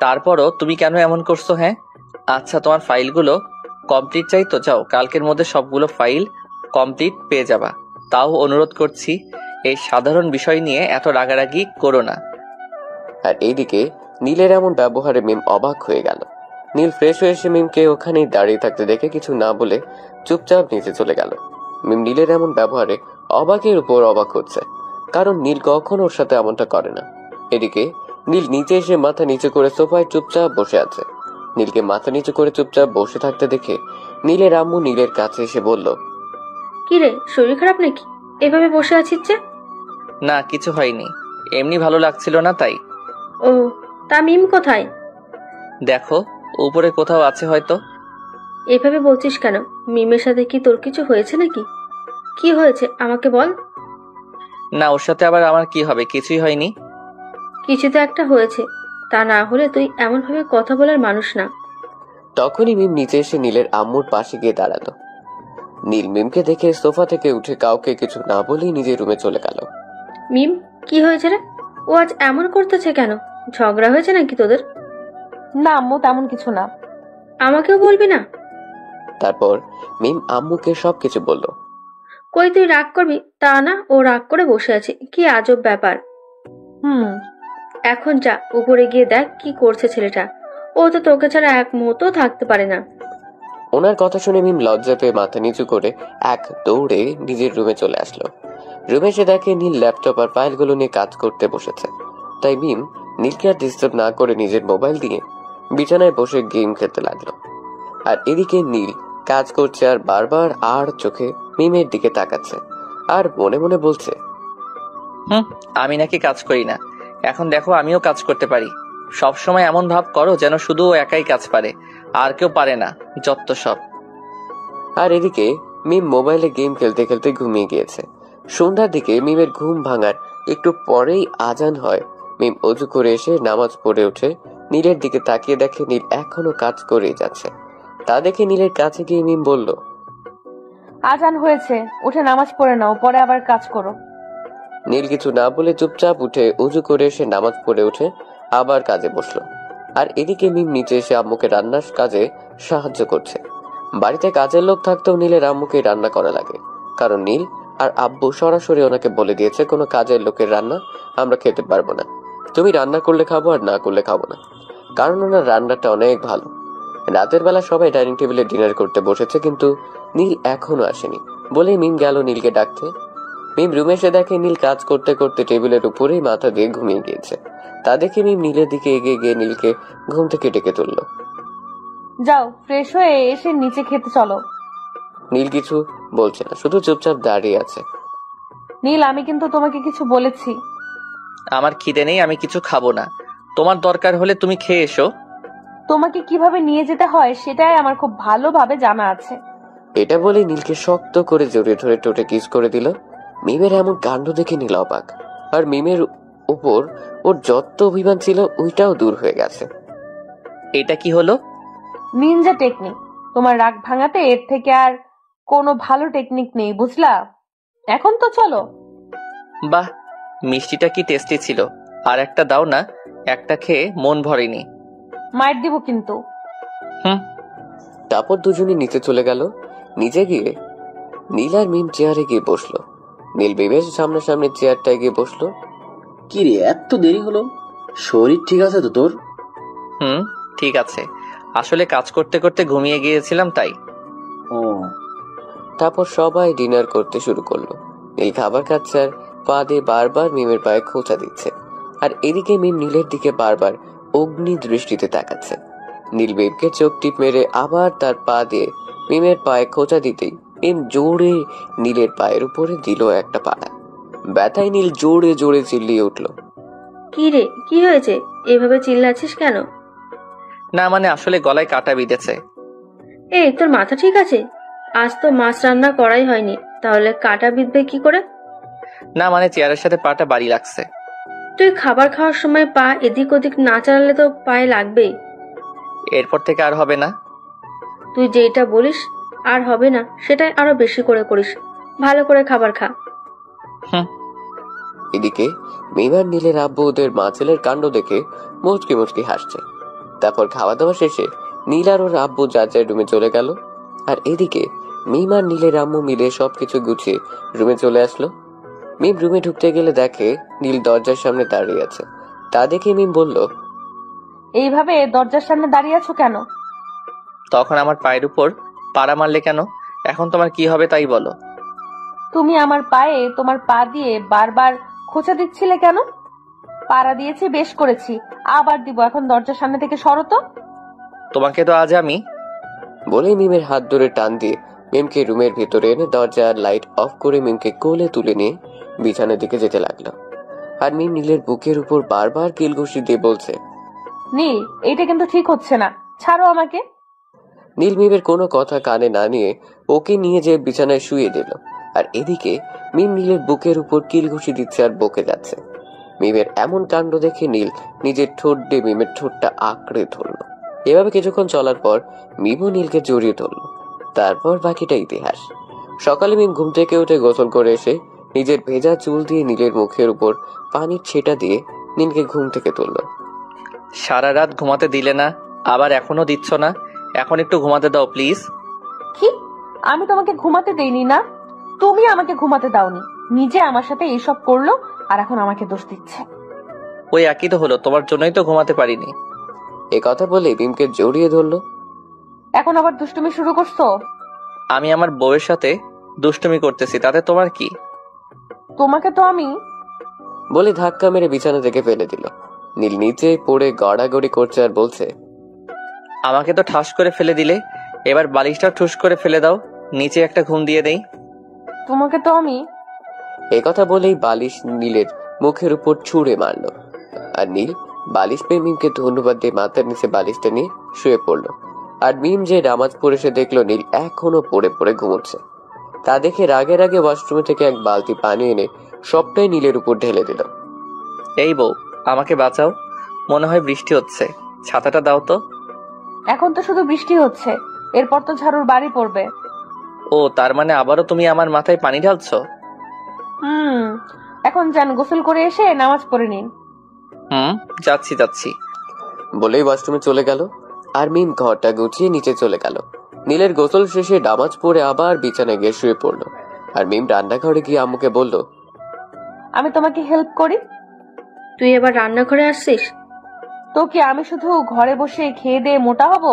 তারপরও তুমি কেন এমন করছো? হ্যাঁ, আচ্ছা তোমার ফাইলগুলো কমপ্লিট চাই তো, যাও কালকের মধ্যে সবগুলো ফাইল কমপ্লিট পেয়ে যাবা। তাও অনুরোধ করছি, এই সাধারণ বিষয় নিয়ে এত রাগারাগি করো না। আর এইদিকে নীলের এমন ব্যবহারে মিম অবাক হয়ে গেল। নীল ফ্রেশ হয়ে এসে মিমকে ওখানেই দাঁড়িয়ে থাকতে দেখে কিছু না বলে চুপচাপ নিচে চলে গেল। মিম নীলের এমন ব্যবহারে অবাকের উপর অবাক হচ্ছে, কারণ নীল কখনো ওর সাথে এমনটা করে না। এদিকে নীল নিচে এসে মাথা নিচু করে সোফায় চুপচাপ বসে আছে। নীলকে মাথা নিচু করে চুপচাপ বসে থাকতে দেখে নীলের আম্মু নীলের কাছে এসে বলল, কি রে, শরীর খারাপ নাকি? এভাবে বসে আছিস যে? না কিছু হয়নি, এমনি ভালো লাগছিল না তাই। ও, তা মিম কোথায়? দেখো উপরে কোথাও আছে হয়তো। এভাবে বলছিস কেন? মিমের সাথে কি তোর কিছু হয়েছে নাকি? কি হয়েছে আমাকে বল। না, ওর সাথে আবার আমার কি হবে? কিছুই হয়নি। কিছু তো একটা হয়েছে, তা না হলে তুই এমন ভাবে কথা বলার মানুষ না। তখনই মিম নিচে এসে নীলের আম্মুর পাশে গিয়ে দাঁড়ালো। নীল মিমকে দেখে সোফা থেকে উঠে কাউকে কিছু না বলেই নিজের রুমে চলে গেল। মিম, কি হয়েছে রে? ও আজ এমন করতেছে কেন? ঝগড়া হয়েছে নাকি তোদের? না আম্মু, তেমন কিছু না। আমাকেও বলবি না? তারপর মিম আম্মুকে সবকিছু বলল। কই তুই রাগ করবি তা না, ও রাগ করে বসে আছে, কি আজব ব্যাপার। হুম। এখন যা উপরে গিয়ে দেখ কি করছে ছেলেটা। ও তো তোকে ছাড়া এক মুহূর্ত থাকতে পারে না। ওনার কথা শুনে মিম লজ্জা পেয়ে মাথা নিচু করে এক দৌড়ে নিজের রুমে চলে আসলো। রুমে এসে দেখে নীল ল্যাপটপ আর ফাইলগুলো নিয়ে কাজ করতে বসেছে। তাই মিম নীলকে আর ডিস্টার্ব না করে নিজের মোবাইল দিয়ে বিছানায় বসে গেম খেলতে লাগলো। আর এদিকে নীল কাজ করছে আর বারবার আর চোখে মিমের দিকে তাকাচ্ছে আর মনে মনে বলছে, আমি নাকি কাজ করি না? এখন দেখো আমিও কাজ করতে পারি। সব সময় এমন ভাব করো যেন শুধু ও একাই কাজ পারে, আর কেউ পারে না, যত সব। আর এদিকে মিম মোবাইলে গেম খেলতে খেলতে ঘুমিয়ে গিয়েছে। সন্ধ্যার দিকে মিমের ঘুম ভাঙার একটু পরেই আজান হয়। মিম অজু করে এসে নামাজ পড়ে উঠে নীলের দিকে তাকিয়ে দেখে নীল এখনো কাজ করেই যাচ্ছে। তা দেখে নীলের কাছে গিয়ে মিম বলল, আজান হয়েছে, উঠে নামাজ পড়ে নাও, পরে আবার কাজ করো। নীল কিছু না বলে চুপচাপ উঠে অজু করে এসে নামাজ পড়ে উঠে আবার কাজে বসলো। আর এদিকে মিম নিচে এসে আম্মুকে রান্নার কাজে সাহায্য করছে। বাড়িতে কাজের লোক থাকতেও নীলের আম্মুকে রান্না করা লাগে, কারণ নীল আর আব্বু সরাসরি ওনাকে বলে দিয়েছে কোনো কাজের লোকের রান্না আমরা খেতে পারবো না, তুমি রান্না করলে খাবো আর না করলে খাবো না, কারণ ওনার রান্নাটা অনেক ভালো। রাতের বেলা সবাই ডাইনিং টেবিলে ডিনার করতে বসেছে, কিন্তু নীল এখনো আসেনি বলে মিম গেল নীলকে ডাকতে। মিম রুমে এসে দেখে নীল কাজ করতে করতে টেবিলের উপরেই মাথা দিয়ে ঘুমিয়ে গিয়েছে। তা দেখে মিম নীলের দিকে এগিয়ে গিয়ে নীলকে ঘুম থেকে ডেকে তুললো। যাও ফ্রেশ হয়ে এসে নিচে খেতে চলো। নীল কিছু বলছে না, শুধু চুপচাপ দাঁড়িয়ে আছে। নীল, আমি কিন্তু তোমাকে কিছু বলেছি। আমার খিদে নেই, আমি কিছু খাবো না। তোমার দরকার হলে তুমি খেয়ে এসো। তোমাকে কিভাবে নিয়ে যেতে হয় সেটাই আমার খুব ভালোভাবে জানা আছে। এটা বলে নীলকে শক্ত করে জড়িয়ে ধরে ঠোঁটে কিস করে দিল। মিমের এমন কাণ্ড দেখে নীল অবাক, আর মিমের উপর ওর যত অভিমান ছিল ওইটাও দূর হয়ে গেছে। এটা কি হলো? Ninja technique. তোমার রাগ ভাঙাতে এর থেকে আর কোনো ভালো টেকনিক নেই, বুঝলা? এখন তো চলো। বাহ, মিষ্টিটা কি টেস্টি ছিল। আর একটা দাও না, একটা খেয়ে মন ভরেনি। মাইর দিব কিন্তু। তারপর দুজনে নিচে চলে গেল। নিচে গিয়ে নীল আর মিম চেয়ারে গিয়ে বসলো। নীল মিমের সামনাসামনি চেয়ারটায় গিয়ে বসলো। কি রে, এত দেরি হলো? শরীর ঠিক আছে তো তোর? ঠিক আছে, আসলে কাজ করতে করতে ঘুমিয়ে গিয়েছিলাম তাই। ও। তারপর সবাই ডিনার করতে শুরু করলো। নীল খাবার খাচ্ছে আর পা দিয়ে বারবার মিমের পায়ে খোঁচা দিচ্ছে। আর এদিকে মিম নীলের দিকে বারবার অগ্নি দৃষ্টিতে তাকাচ্ছে। নীল মিমকে চোখ টিপ মেরে আবার তার পা দিয়ে মিমের পায়ে খোঁচা দিতেই মিম জোরে নীলের পায়ের উপরে দিল একটা পাড়া। ব্যথায় নীল জোরে জোরে চিল্লিয়ে উঠল। কি রে, কি হয়েছে? এভাবে চিল্লাচ্ছিস কেন? না মানে আসলে গলায় কাটা বিঁধেছে। এই, তোর মাথা ঠিক আছে? আজ তো মাছ রান্না করাই হয়নি, তাহলে কাটা বিঁধবে কি করে? না মানে চেয়ারের সাথে পাটা বাড়ি লাগছে। তুই খাবার খাওয়ার সময় পা এদিক ওদিক না চালালে তো পায়ে লাগবেই। এরপর থেকে আর হবে না। তুই যেটা বলিস আর হবে না, সেটাই আরো বেশি করে করিস। ভালো করে খাবার খা। এদিকে মিম আর নীলের আব্বু ওদের মা ছেলের কাণ্ড দেখে মুচকি মুচকি হাসছে। তারপর খাওয়া দাওয়া শেষে নীল আর ওর আব্বু যার যার রুমে চলে গেল। আর এদিকে মিম আর নীলের আম্মু মিলে সবকিছু গুছিয়ে রুমে চলে আসলো। মিম রুমে ঢুকতে গেলে দেখে নীল দরজার সামনে দাঁড়িয়ে আছে। তা দেখে মিম বলল, এইভাবে দরজার সামনে দাঁড়িয়ে আছো কেন? তখন আমার পায়ের উপর পাড়া মারলে কেন? এখন তোমার কি হবে তাই বলো। তুমি আমার পায়ে তোমার পা দিয়ে বারবার খোঁচা দিচ্ছিলে কেন? পাড়া দিয়েছি, বেশ করেছি, আবার দিব। এখন দরজার সামনে থেকে সরো তো। তোমাকে তো আজ আমি। বলে মিমের হাত ধরে টান দিয়ে মিমকে রুমের ভেতরে এনে দরজার লাইট অফ করে মিমকে কোলে তুলে নিয়ে বিছানার দিকে যেতে লাগলো। আর মিম নীলের বুকের উপর বারবার কিল ঘুষি দিয়ে বলছে, নীল, এটা কিন্তু ঠিক হচ্ছে না, ছাড়ো আমাকে। নীল মিমের কোনো কথা কানে না নিয়ে ওকে নিয়ে যেয়ে বিছানায় শুয়ে দিল। আর এদিকে মিম নীলের বুকের উপর কিল ঘুষি দিচ্ছে আর বকে যাচ্ছে। মিমের এমন কাণ্ড দেখে নীল নিজের ঠোঁট দিয়ে মিমের ঠোঁটটা আঁকড়ে ধরল। এভাবে কিছুক্ষণ চলার পর মিমও নীলকে জড়িয়ে ধরল। তারপর বাকিটা ইতিহাস। সকালে মিম ঘুম থেকে উঠে গোসল করে এসে নিজের ভেজা চুল দিয়ে নীলের মুখের উপর পানির ছেটা দিয়ে নীলকে ঘুম থেকে তুলল। সারা রাত ঘুমাতে দিলে না, আবার এখনো দিচ্ছ না। এখন একটু ঘুমাতে দাও প্লিজ। কি? আমি তোমাকে ঘুমাতে দেইনি না? তুমি আমাকে ঘুমাতে দাওনি, নিজে আমার সাথে এইসব করলো আর এখন আমাকে দোষ দিচ্ছে। ওই একই তো হলো, তোমার জন্যই তো ঘুমাতে পারিনি। এ কথা বলে মিমকে জড়িয়ে ধরলো। এখন আবার দুষ্টুমি শুরু করছো? আমি আমার বউয়ের সাথে দুষ্টুমি করতেছি, তাতে তোমার কি? তোমাকে তো আমি। বলে ধাক্কা মেরে বিছানা থেকে ফেলে দিল। নীল নিচে পড়ে গড়াগড়ি করছে আর বলছে, আমাকে তো ঠাস করে ফেলে দিলে, এবার বালিশটা ঠুস করে ফেলে দাও, নিচে একটা ঘুম দিয়ে দেই। তোমাকে তো আমি। এ কথা বলেই বালিশ নীলের মুখের উপর ছুঁড়ে মারল। আর নীল বালিশ পেয়ে মিমকে ধন্যবাদ দিয়ে মাথার নিচে বালিশটা নিয়ে শুয়ে পড়লো। আর মিম যে নামাজ পড়ে সে দেখলো নীল এখনো পড়ে পড়ে ঘুমোচ্ছে। তা দেখে রাগে রাগে ওয়াশরুমে থেকে এক বালতি পানি এনে সবটাই নীলের উপর ঢেলে দিল। এই বউ, আমাকে বাঁচাও, মনে হয় বৃষ্টি হচ্ছে, ছাতাটা দাও তো। এখন তো শুধু বৃষ্টি হচ্ছে, এরপর তো ঝাড়ুর বাড়ি পড়বে। ও তার মানে আবারও তুমি আমার মাথায় পানি ঢালছো? এখন যান, গোসল করে এসে নামাজ পড়ে নিন। যাচ্ছি যাচ্ছি বলেই ওয়াশরুমে চলে গেল। আর মিম ঘরটা গুছিয়ে নিচে চলে গেল। নীলের গোসল শেষে নামাজ পড়ে আবার বিছানায় গিয়ে শুয়ে পড়লো। আর মিম রান্নাঘরে গিয়ে আম্মুকে বলল, আমি তোমাকে হেল্প করি। তুই এবার রান্নাঘরে আসছিস? তো কি আমি শুধু ঘরে বসে খেয়ে দিয়ে মোটা হব?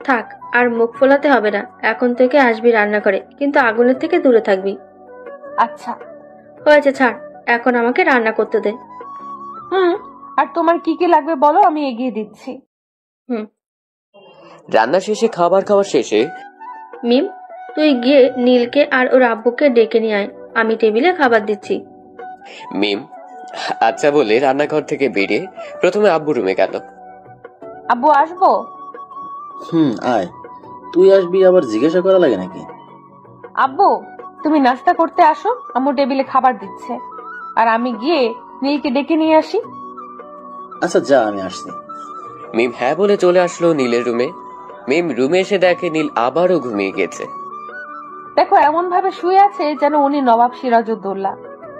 থাক, আর মুখ ফোলাতে হবে না। এখন থেকে আসবি রান্নাঘরে, কিন্তু আগুনের থেকে দূরে থাকবি। আচ্ছা। হয়েছে, ছাড়, এখন আমাকে রান্না করতে দে। আর তোমার কি কি লাগবে বলো, আমি এগিয়ে দিচ্ছি। রান্না শেষে খাবার খাওয়া শেষে মিম, তুই গিয়ে নীলকে আর ওর আব্বুকে ডেকে নিয়ে আয়, আমি টেবিলে খাবার দিচ্ছি। মিম আচ্ছা বলে রান্নাঘর থেকে বেরিয়ে প্রথমে আব্বু রুমে গেল। আব্বু আসবো? আয়। তুই আসবি আবার জিজ্ঞাসা করা লাগে নাকি? আব্বু, তুমি নাস্তা করতে আসো, আম্মু টেবিলে খাবার দিচ্ছে, আর আমি গিয়ে নীলকে ডেকে নিয়ে আসি। আচ্ছা যা, আমি আসছি। মিম হ্যাঁ বলে চলে আসলো নীলের রুমে। মিম রুমে এসে দেখে নীল আবারও ঘুমিয়ে গেছে। দেখো, এমন ভাবে শুয়ে আছে যেন উনি নবাব সিরাজউদ্দৌলা।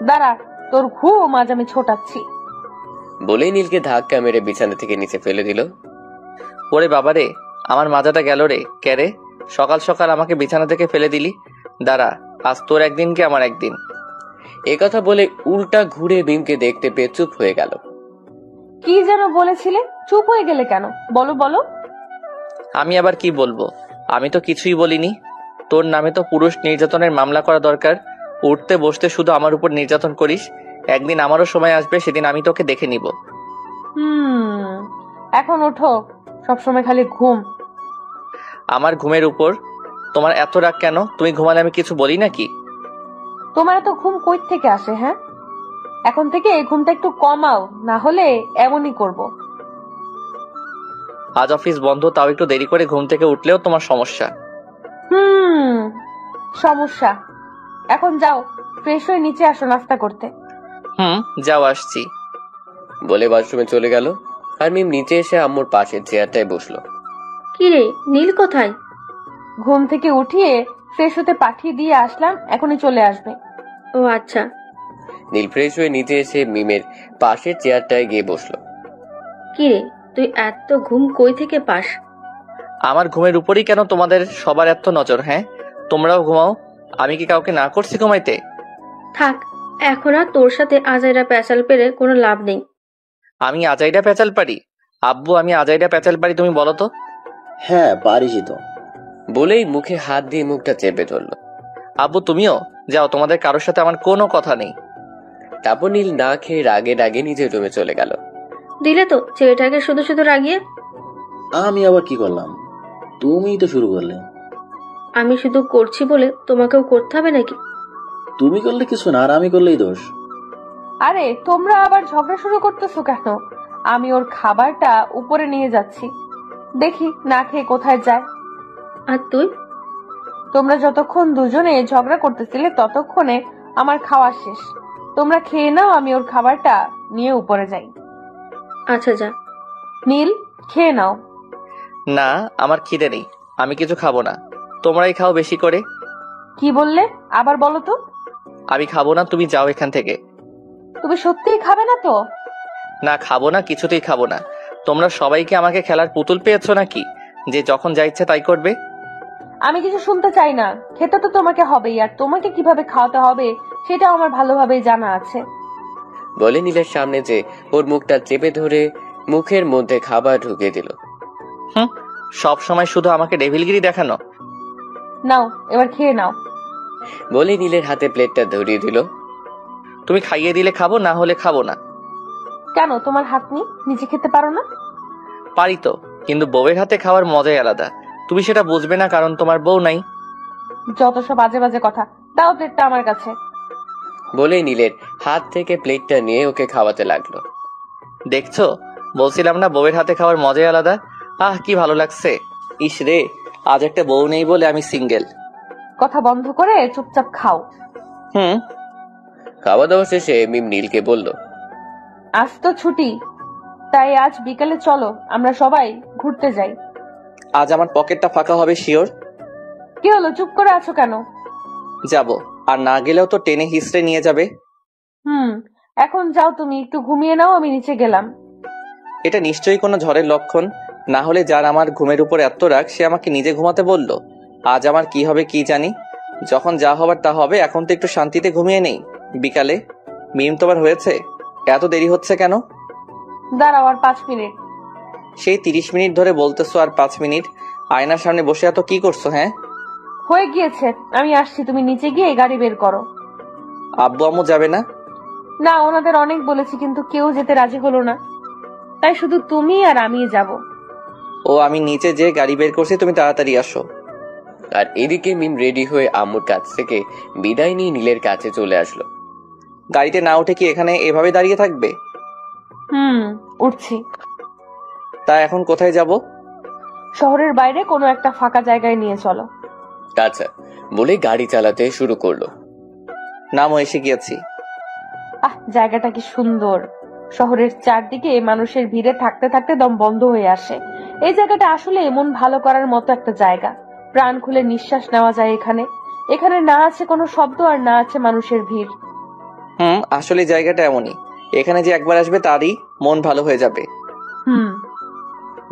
দাঁড়া, তোর ঘুম আজ আমি ছোটাচ্ছি। বলেই নীলকে ধাক্কা মেরে বিছানা থেকে নিচে ফেলে দিল। ওরে বাবারে, আমার মাজাটা গেল রে। ক্যারে, সকাল সকাল আমাকে বিছানা থেকে ফেলে দিলি। দাঁড়া, আজ তোর একদিন কি আমার একদিন। এ কথা বলে উল্টা ঘুরে মিমকে দেখতে পেয়ে চুপ হয়ে গেল। কি যেন বলেছিলে? চুপ হয়ে গেলে কেন? বলো বলো। আমি আবার কি বলবো? আমি তো কিছুই বলিনি। তোর নামে তো পুরুষ নির্যাতনের মামলা করা দরকার। উঠতে বসতে শুধু আমার উপর নির্যাতন করিস। একদিন আমারও সময় আসবে, সেদিন আমি তোকে দেখে নিব। এখন ওঠো, সবসময় খালি ঘুম। আমার ঘুমের উপর তোমার এত রাগ কেন? তুমি ঘুমালে আমি কিছু বলি নাকি? তোমার এত ঘুম কই থেকে আসে? হ্যাঁ, এখন থেকে এই ঘুমটা একটু কমাও, না হলে এমনই করব। আজ অফিস বন্ধ, তাও একটু দেরি করে ঘুম থেকে উঠলেও তোমার সমস্যা। সমস্যা। এখন যাও, ফ্রেশ হয়ে নিচে আসো নাস্তা করতে। যাও, আসছি। বলে ওয়াশরুমে চলে গেল। আর মিম নিচে এসে আম্মুর পাশের চেয়ারটায় বসলো। কি রে, নীল কোথায়? ঘুম থেকে উঠিয়ে ফ্রেশ হতে পাঠিয়ে দিয়ে আসলাম, এখনই চলে আসবে। ও আচ্ছা। নীল ফ্রেশ হয়ে নিচে এসে মিমের পাশের চেয়ারটায় গিয়ে বসলো। কি রে, তুই এত ঘুম কই থেকে পাস? আমার ঘুমের উপরই কেন তোমাদের সবার এত নজর? হ্যাঁ, তোমরাও ঘুমাও, আমি কি কাউকে না করছি ঘুমাইতে? থাক, এখন আর তোর সাথে আজাইরা প্যাচাল পেরে কোনো লাভ নেই। আমি আজাইরা প্যাচাল পারি? আব্বু, আমি আজাইরা প্যাচাল পারি, তুমি বলো তো। হ্যাঁ, পারিসই তো। বলেই মুখে হাত দিয়ে মুখটা চেপে ধরলো। আব্বু, তুমিও যাও, তোমাদের কারোর সাথে আমার কোনো কথা নেই। তারপর নীল না খেয়ে রাগে রাগে নিজের রুমে চলে গেল। দিলে তো ছেলেটাকে শুধু শুধু রাগিয়ে। আমি আবার কি করলাম? তুমিই তো শুরু করলে। আমি শুধু করছি বলে তোমাকেও করতে হবে নাকি? তুমি করলে কিছু না, আর আমি করলেই দোষ। আরে তোমরা আবার ঝগড়া শুরু করতেছো কেন? আমি ওর খাবারটা উপরে নিয়ে যাচ্ছি, দেখি না খেয়ে কোথায় যায়। আর তুই? তোমরা যতক্ষণ দুজনে ঝগড়া করতেছিলে ততক্ষণে আমার খাওয়া শেষ। তোমরা খেয়ে নাও, আমি ওর খাবারটা নিয়ে উপরে যাই। আচ্ছা যা। নীল, খেয়ে নাও। না, আমার খিদে নেই, আমি কিছু খাবো না, তোমরাই খাও বেশি করে। কি বললে? আবার বলো তো। আমি খাবো না, তুমি যাও এখান থেকে। তুমি সত্যিই খাবে না তো? না, খাবো না, কিছুতেই খাবো না। তোমরা সবাইকে আমাকে খেলার পুতুল পেয়েছো নাকি, যে যখন যা ইচ্ছে তাই করবে? আমি কিছু শুনতে চাই না। খেতে তো তোমাকে হবেই, আর তোমাকে কিভাবে খাওয়াতে হবে সেটা আমার ভালোভাবেই জানা আছে। বলে নীলের সামনে যে ওর মুখটা চেপে ধরে মুখের মধ্যে খাবার ঢুকিয়ে দিল। সব সময় শুধু আমাকে ডেভিলগিরি দেখানো। নাও, এবার খেয়ে নাও। বলে নীলের হাতে প্লেটটা ধরিয়ে দিল। তুমি খাইয়ে দিলে খাবো, না হলে খাবো না। কেন, তোমার হাত নেই? নিজে খেতে পারো না? পারি তো, কিন্তু বউয়ের হাতে খাওয়ার মজাই আলাদা। তুমি সেটা বুঝবে না, কারণ তোমার বউ নাই। যত সব বাজে বাজে কথা। দাও প্লেটটা আমার কাছে। বলে নীলের হাত থেকে প্লেটটা নিয়ে ওকে খাওয়াতে লাগলো। দেখছো, বলছিলাম না বউয়ের হাতে খাওয়ার মজাই আলাদা। কি ভালো লাগছে। ইস রে, আজ একটা বউ নেই বলে আমি সিঙ্গেল। কথা বন্ধ করে চুপচাপ খাও। খাওয়া দাওয়া শেষে মিম নীলকে বলল, আজ তো ছুটি, তাই আজ বিকালে চলো আমরা সবাই ঘুরতে যাই। আজ আমার পকেটটা ফাঁকা হবে শিওর। কি হলো, চুপ করে আছো কেন? যাব, আর না গেলেও তো টেনে হিস্ট্রে নিয়ে যাবে। এখন যাও, তুমি একটু ঘুমিয়ে নাও, আমি নিচে গেলাম। এটা নিশ্চয়ই কোনো ঝড়ের লক্ষণ, না হলে যার আমার ঘুমের উপর এত রাগ সে আমাকে নিজে ঘুমাতে বলল। আজ আমার কি হবে কি জানি, যখন যা হবার তা হবে, এখন তো একটু শান্তিতে ঘুমিয়ে নেই। বিকালে মিম তোমার হয়েছে? এত দেরি হচ্ছে কেন? দাঁড়াও আর 5 মিনিট। সেই 30 মিনিট ধরে বলতেছো, আর 5 মিনিট? আয়নার সামনে বসে এত কি করছো? হ্যাঁ, হয়ে গিয়েছে, আমি আসছি, তুমি নিচে গিয়ে গাড়ি বের করো। আব্বু আম্মু যাবে না? না, ওনাদের অনেক বলেছি কিন্তু কেউ যেতে রাজি হলো না, তাই শুধু তুমি আর আমি যাব। ও, আমি নিচে যে গাড়ি বের করছি, তুমি তাড়াতাড়ি আসো। আর এদিকে মিম রেডি হয়ে আম্মুর কাছ থেকে বিদায় নিয়ে নীলের কাছে চলে আসলো। গাড়িতে না উঠে কি এখানে এভাবে দাঁড়িয়ে থাকবে? উঠছি। তা এখন কোথায় যাব? শহরের বাইরে কোনো একটা ফাঁকা জায়গায় নিয়ে চলো। আচ্ছা, বলে গাড়ি চালাতে শুরু করলো। নামও, এসে গিয়েছি। জায়গাটা কি সুন্দর। শহরের চারদিকে মানুষের ভিড়ে থাকতে থাকতে দম বন্ধ হয়ে আসে। এই জায়গাটা আসলে মন ভালো করার মতো একটা জায়গা। প্রাণ খুলে নিঃশ্বাস নেওয়া যায় এখানে। এখানে না আছে কোনো শব্দ, আর না আছে মানুষের ভিড়। আসলে জায়গাটা এমনই, এখানে যে একবার আসবে তারই মন ভালো হয়ে যাবে।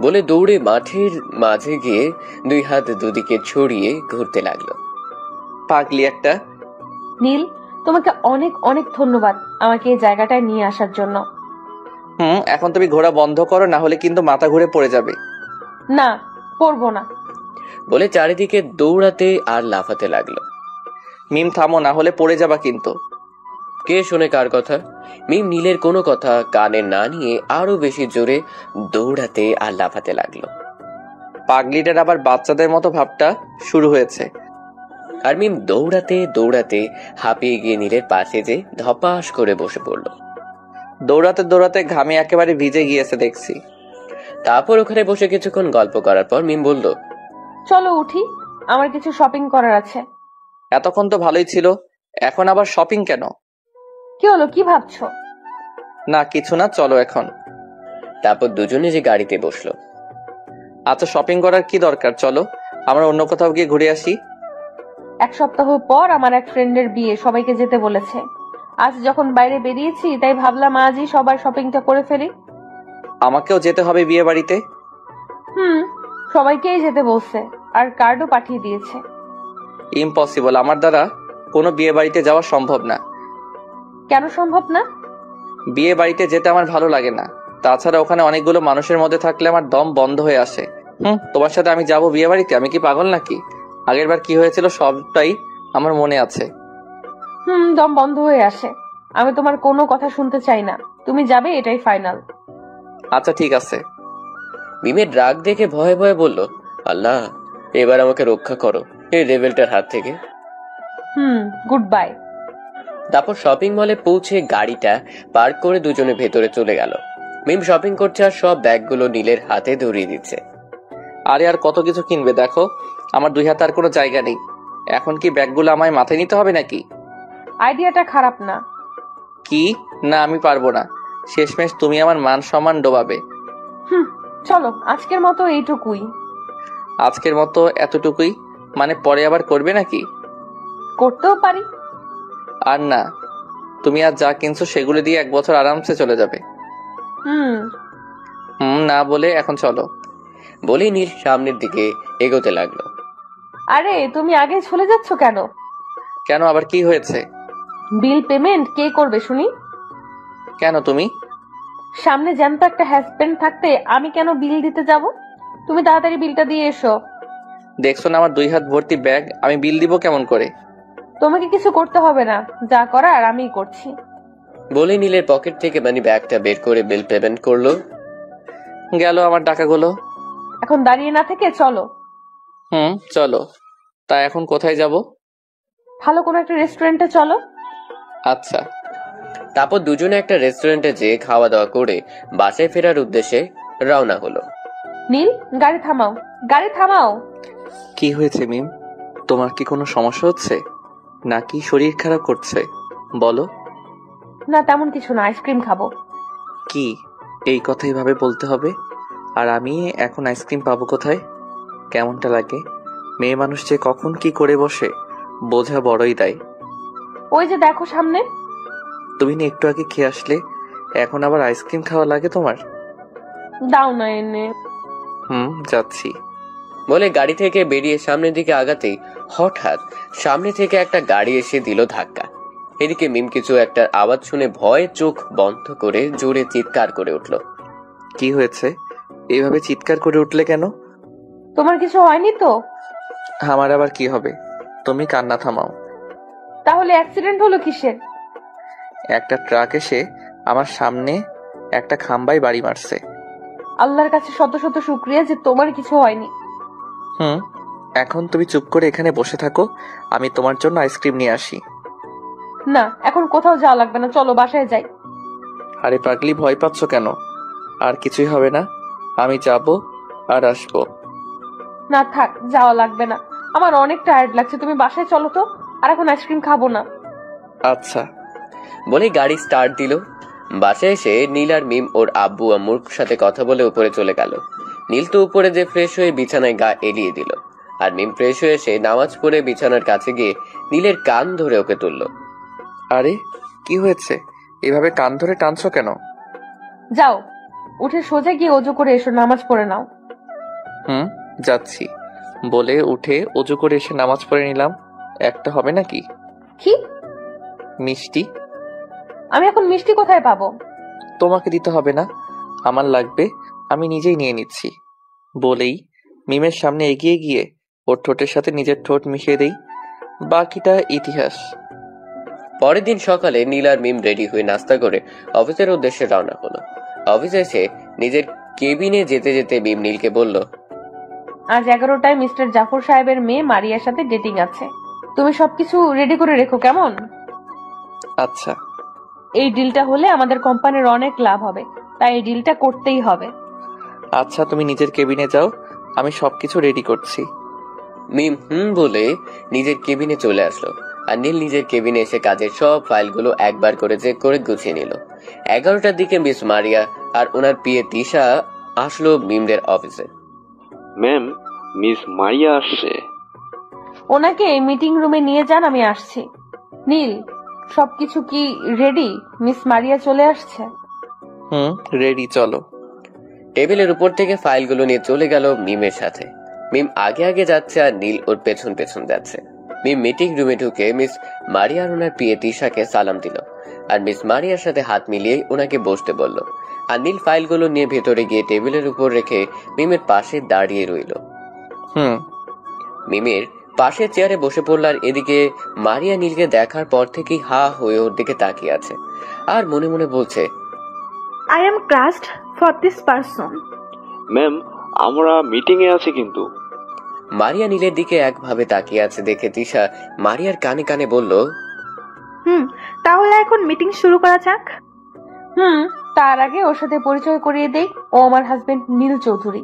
বলে দৌড়ে মাঠের মাঝে গিয়ে 2 হাত দুদিকে ছড়িয়ে ঘুরতে লাগলো। পাগলি একটা। নীল, তোমাকে অনেক অনেক ধন্যবাদ আমাকে এই জায়গাটায় নিয়ে আসার জন্য। এখন তুমি ঘোরা বন্ধ করো, না হলে কিন্তু মাথা ঘুরে পড়ে যাবে। না, পড়বো না। বলে চারিদিকে দৌড়াতে আর লাফাতে লাগলো। মিম থামো, না হলে পড়ে যাবা কিন্তু। কে শোনে কার কথা? মিম নীলের কোনো কথা কানে না নিয়ে আরো বেশি জোরে দৌড়াতে আর লাফাতে লাগলো। পাগলিটার আবার বাচ্চাদের মতো ভাবটা শুরু হয়েছে। আর মিম দৌড়াতে দৌড়াতে হাঁপিয়ে গিয়ে নীলের পাশে যে ধপাস করে বসে পড়ল। দৌড়াতে দৌড়াতে ঘামে একেবারে ভিজে গিয়েছে দেখছি। তারপর ওখানে বসে কিছুক্ষণ গল্প করার পর মিম বলল, চলো উঠি, আমার কিছু শপিং করার আছে। এতক্ষণ তো ভালোই ছিল, এখন আবার শপিং কেন? কি হলো, কি ভাবছো? না কিছু না, চলো এখন। তারপর দুজনে যে গাড়িতে বসলো। আচ্ছা শপিং করার কি দরকার, চলো আমরা অন্য কোথাও গিয়ে ঘুরে আসি। 1 সপ্তাহ পর আমার এক ফ্রেন্ডের বিয়ে, সবাইকে যেতে বলেছে। আজ যখন বাইরে বেরিয়েছি তাই ভাবলাম আজই সবার শপিংটা করে ফেলি। আমাকেও যেতে হবে বিয়ে বাড়িতে? সবাইকেই যেতে বলছে, আর কার্ডও পাঠিয়ে দিয়েছে। ইম্পসিবল, আমার দ্বারা কোনো বিয়ে বাড়িতে যাওয়া সম্ভব না। কেন সম্ভব না? বিয়ে বাড়িতে যেতে আমার ভালো লাগে না, তাছাড়া ওখানে অনেকগুলো মানুষের মধ্যে থাকলে আমার দম বন্ধ হয়ে আসে। তোমার সাথে আমি যাব বিয়ে বাড়িতে? আমি কি পাগল নাকি? আগের বার কি হয়েছিল সবটাই আমার মনে আছে। দম বন্ধ হয়ে আসে। আমি তোমার কোনো কথা শুনতে চাই না, তুমি যাবে এটাই ফাইনাল। আচ্ছা ঠিক আছে। মিমের রাগ দেখে ভয়ে ভয়ে বলল, আল্লাহ এবার আমাকে রক্ষা করো এই রেবেলটার হাত থেকে। Good bye. তারপর শপিং মলে পৌঁছে গাড়িটা পার্ক করে দুজনে ভেতরে চলে গেল। মিম শপিং করছে আর সব ব্যাগগুলো নীলের হাতে ধরিয়ে দিচ্ছে। আরে আর কত কিছু কিনবে, দেখো আমার 2 হাতে আর কোনো জায়গা নেই। এখন কি ব্যাগগুলো আমায় মাথায় নিতে হবে নাকি? আইডিয়াটা খারাপ না। কি না, আমি পারবো না, শেষমেশ তুমি আমার মান সম্মান ডোবাবে। চলো আজকের মতো এইটুকুই। আজকের মতো এতটুকুই মানে পরে আবার করবে নাকি? করতেও পারি। আর না, তুমি আর যা কিনছো সেগুলো দিয়ে 1 বছর আরামসে চলে যাবে। না বলে এখন চলো। বলেই নীল সামনের দিকে এগোতে লাগলো। আরে তুমি আগে চলে যাচ্ছ কেন? কেন, আবার কি হয়েছে? বিল পেমেন্ট কে করবে শুনি? কেন তুমি? সামনে জ্যান্ত একটা হাজবেন্ড থাকতে আমি কেন বিল দিতে যাব? তুমি তাড়াতাড়ি বিলটা দিয়ে এসো। দেখছো না আমার 2 হাত ভর্তি ব্যাগ, আমি বিল দিব কেমন করে? তোমাকে কিছু করতে হবে না, যা করার আমিই করছি। বলে নীলের পকেট থেকে মানি ব্যাগটা বের করে বিল পেমেন্ট করলো। গেল আমার টাকাগুলো। এখন দাঁড়িয়ে না থেকে চলো। চলো। তা এখন কোথায় যাব? ভালো কোনো একটা রেস্টুরেন্টে চলো। আচ্ছা। তারপর দুজনে একটা রেস্টুরেন্টে যেয়ে খাওয়া দাওয়া করে বাসায় ফেরার উদ্দেশ্যে রওনা হলো। নীল, গাড়ি থামাও, গাড়ি থামাও। কি হয়েছে মিম, তোমার কি কোনো সমস্যা হচ্ছে নাকি শরীর খারাপ করছে? বলো। না তেমন কিছু না, আইসক্রিম খাবো। কি এই কথাই ভাবে বলতে হবে? আর আমি এখন আইসক্রিম পাবো কোথায়? কেমনটা লাগে? মেয়ে মানুষ যে কখন কি করে বসে বোঝা বড়ই দায়। ওই যে দেখো সামনে। তুমি না একটু আগে খেয়ে আসলে, এখন আবার আইসক্রিম খাওয়া লাগে তোমার? দাও না এনে। যাচ্ছি। বলে গাড়ি থেকে বেরিয়ে সামনের দিকে আগাতেই হঠাৎ সামনে থেকে একটা গাড়ি এসে দিল ধাক্কা। এদিকে মিম কিছু একটা আওয়াজ শুনে ভয়ে চোখ বন্ধ করে জোরে চিৎকার করে উঠল। কি হয়েছে, এইভাবে চিৎকার করে উঠলে কেন? তোমার কিছু হয়নি তো? আমার আবার কি হবে, তুমি কান্না থামাও। তাহলে অ্যাক্সিডেন্ট হলো কিসের? একটা ট্রাক এসে আমার সামনে একটা খাম্বায় বাড়ি মারছে। আল্লাহর কাছে শত শত শুকরিয়া যে তোমার কিছু হয়নি। এখন তুমি চুপ করে এখানে বসে থাকো, আমি তোমার জন্য আইসক্রিম নিয়ে আসি। না এখন কোথাও যাওয়া লাগবে না, চলো বাসায় যাই। আরে পাগলি, ভয় পাচ্ছ কেন? আর কিছুই হবে না, আমি যাব আর আসবো। না থাক, যাওয়া লাগবে না, আমার অনেক টায়ার্ড লাগছে, তুমি বাসায় চলো তো, আর এখন আইসক্রিম খাবো না। আচ্ছা। বলে গাড়ি স্টার্ট দিল। বাসায় এসে নীল আর মিম ওর আব্বু আম্মুর সাথে কথা বলে উপরে চলে গেল। নীল তো উপরে যে ফ্রেশ হয়ে বিছানায় গা এলিয়ে দিল, আর মিম ফ্রেশ হয়ে এসে নামাজ পড়ে বিছানার কাছে গিয়ে নীলের কান ধরে ওকে তুলল। আরে কি হয়েছে, এভাবে কান ধরে টানছো কেন? যাও উঠে সোজা গিয়ে ওযু করে এসো, নামাজ পড়ে নাও। যাচ্ছি। বলে উঠে ওযু করে এসে নামাজ পড়ে নিলাম। একটা হবে নাকি? কি? মিষ্টি। আমি এখন মিষ্টি কোথায় পাবো? তোমাকে দিতে হবে না, আমার লাগবে, আমি নিজেই নিয়ে নিচ্ছি। বলেই মিমের সামনে এগিয়ে গিয়ে ওর ঠোঁটের সাথে নিজের ঠোঁট মিশিয়ে দেই। বাকিটা ইতিহাস। পরের দিন সকালে নীল আর মিম রেডি হয়ে নাস্তা করে অফিসের উদ্দেশ্যে রওনা হলো। অফিসে এসে নিজের কেবিনে যেতে যেতে মিম নীলকে বলল, আজ 11টায় মিস্টার জাফর সাহেবের মেয়ে মারিয়ার সাথে ডেটিং আছে। তুমি সবকিছু রেডি করে রেখো, কেমন? আচ্ছা। এই ডিলটা হলে আমাদের কোম্পানির অনেক লাভ হবে, তাই এই ডিলটা করতেই হবে। আচ্ছা, তুমি নিজের কেবিনে যাও, আমি সবকিছু রেডি করছি। মিম বলে নিজের কেবিনে চলে আসলো। আর নীল নিজের কেবিনে এসে কাজের সব ফাইলগুলো একবার করে চেক করে গুছিয়ে নিল। 11টার দিকে মিস মারিয়া আর ওনার পিএ তিশা আসলো মিমদের অফিসে। ম্যাম, মিস মারিয়া আসছে। ওনাকে মিটিং রুমে নিয়ে যান, আমি আসছি। নীল, সবকিছু কি রেডি? মিস মারিয়া চলে আসছে। রেডি, চলো। টেবিলের উপর থেকে ফাইলগুলো নিয়ে চলে গেল মিমের সাথে। মিম আগে আগে যাচ্ছে আর নীল ওর পেছন পেছন যাচ্ছে। মিম মিটিং রুমে ঢুকে মিস মারিয়া আর ওনার পিএ তিশাকে সালাম দিল আর মিস মারিয়ার সাথে হাত মিলিয়ে ওনাকে বসতে বলল। আর নীল ফাইলগুলো নিয়ে ভেতরে গিয়ে টেবিলের উপর রেখে মিমের পাশে দাঁড়িয়ে রইল। মিমের পাশে চেয়ারে বসে পড়ল আর এদিকে মারিয়া নীলকে দেখার পর থেকেই হা হয়ে ওর দিকে তাকিয়ে আছে আর মনে মনে বলছে, I am crushed for this person. Ma'am, আমরা মিটিং এ আছি কিন্তু। মারিয়া নীলের দিকে একভাবে তাকিয়ে আছে দেখে তিশা মারিয়ার কানে কানে বলল, তাহলে এখন মিটিং শুরু করা যাক। তার আগে ওর সাথে পরিচয় করিয়ে দেই, ও আমার হাজবেন্ড নীল চৌধুরী।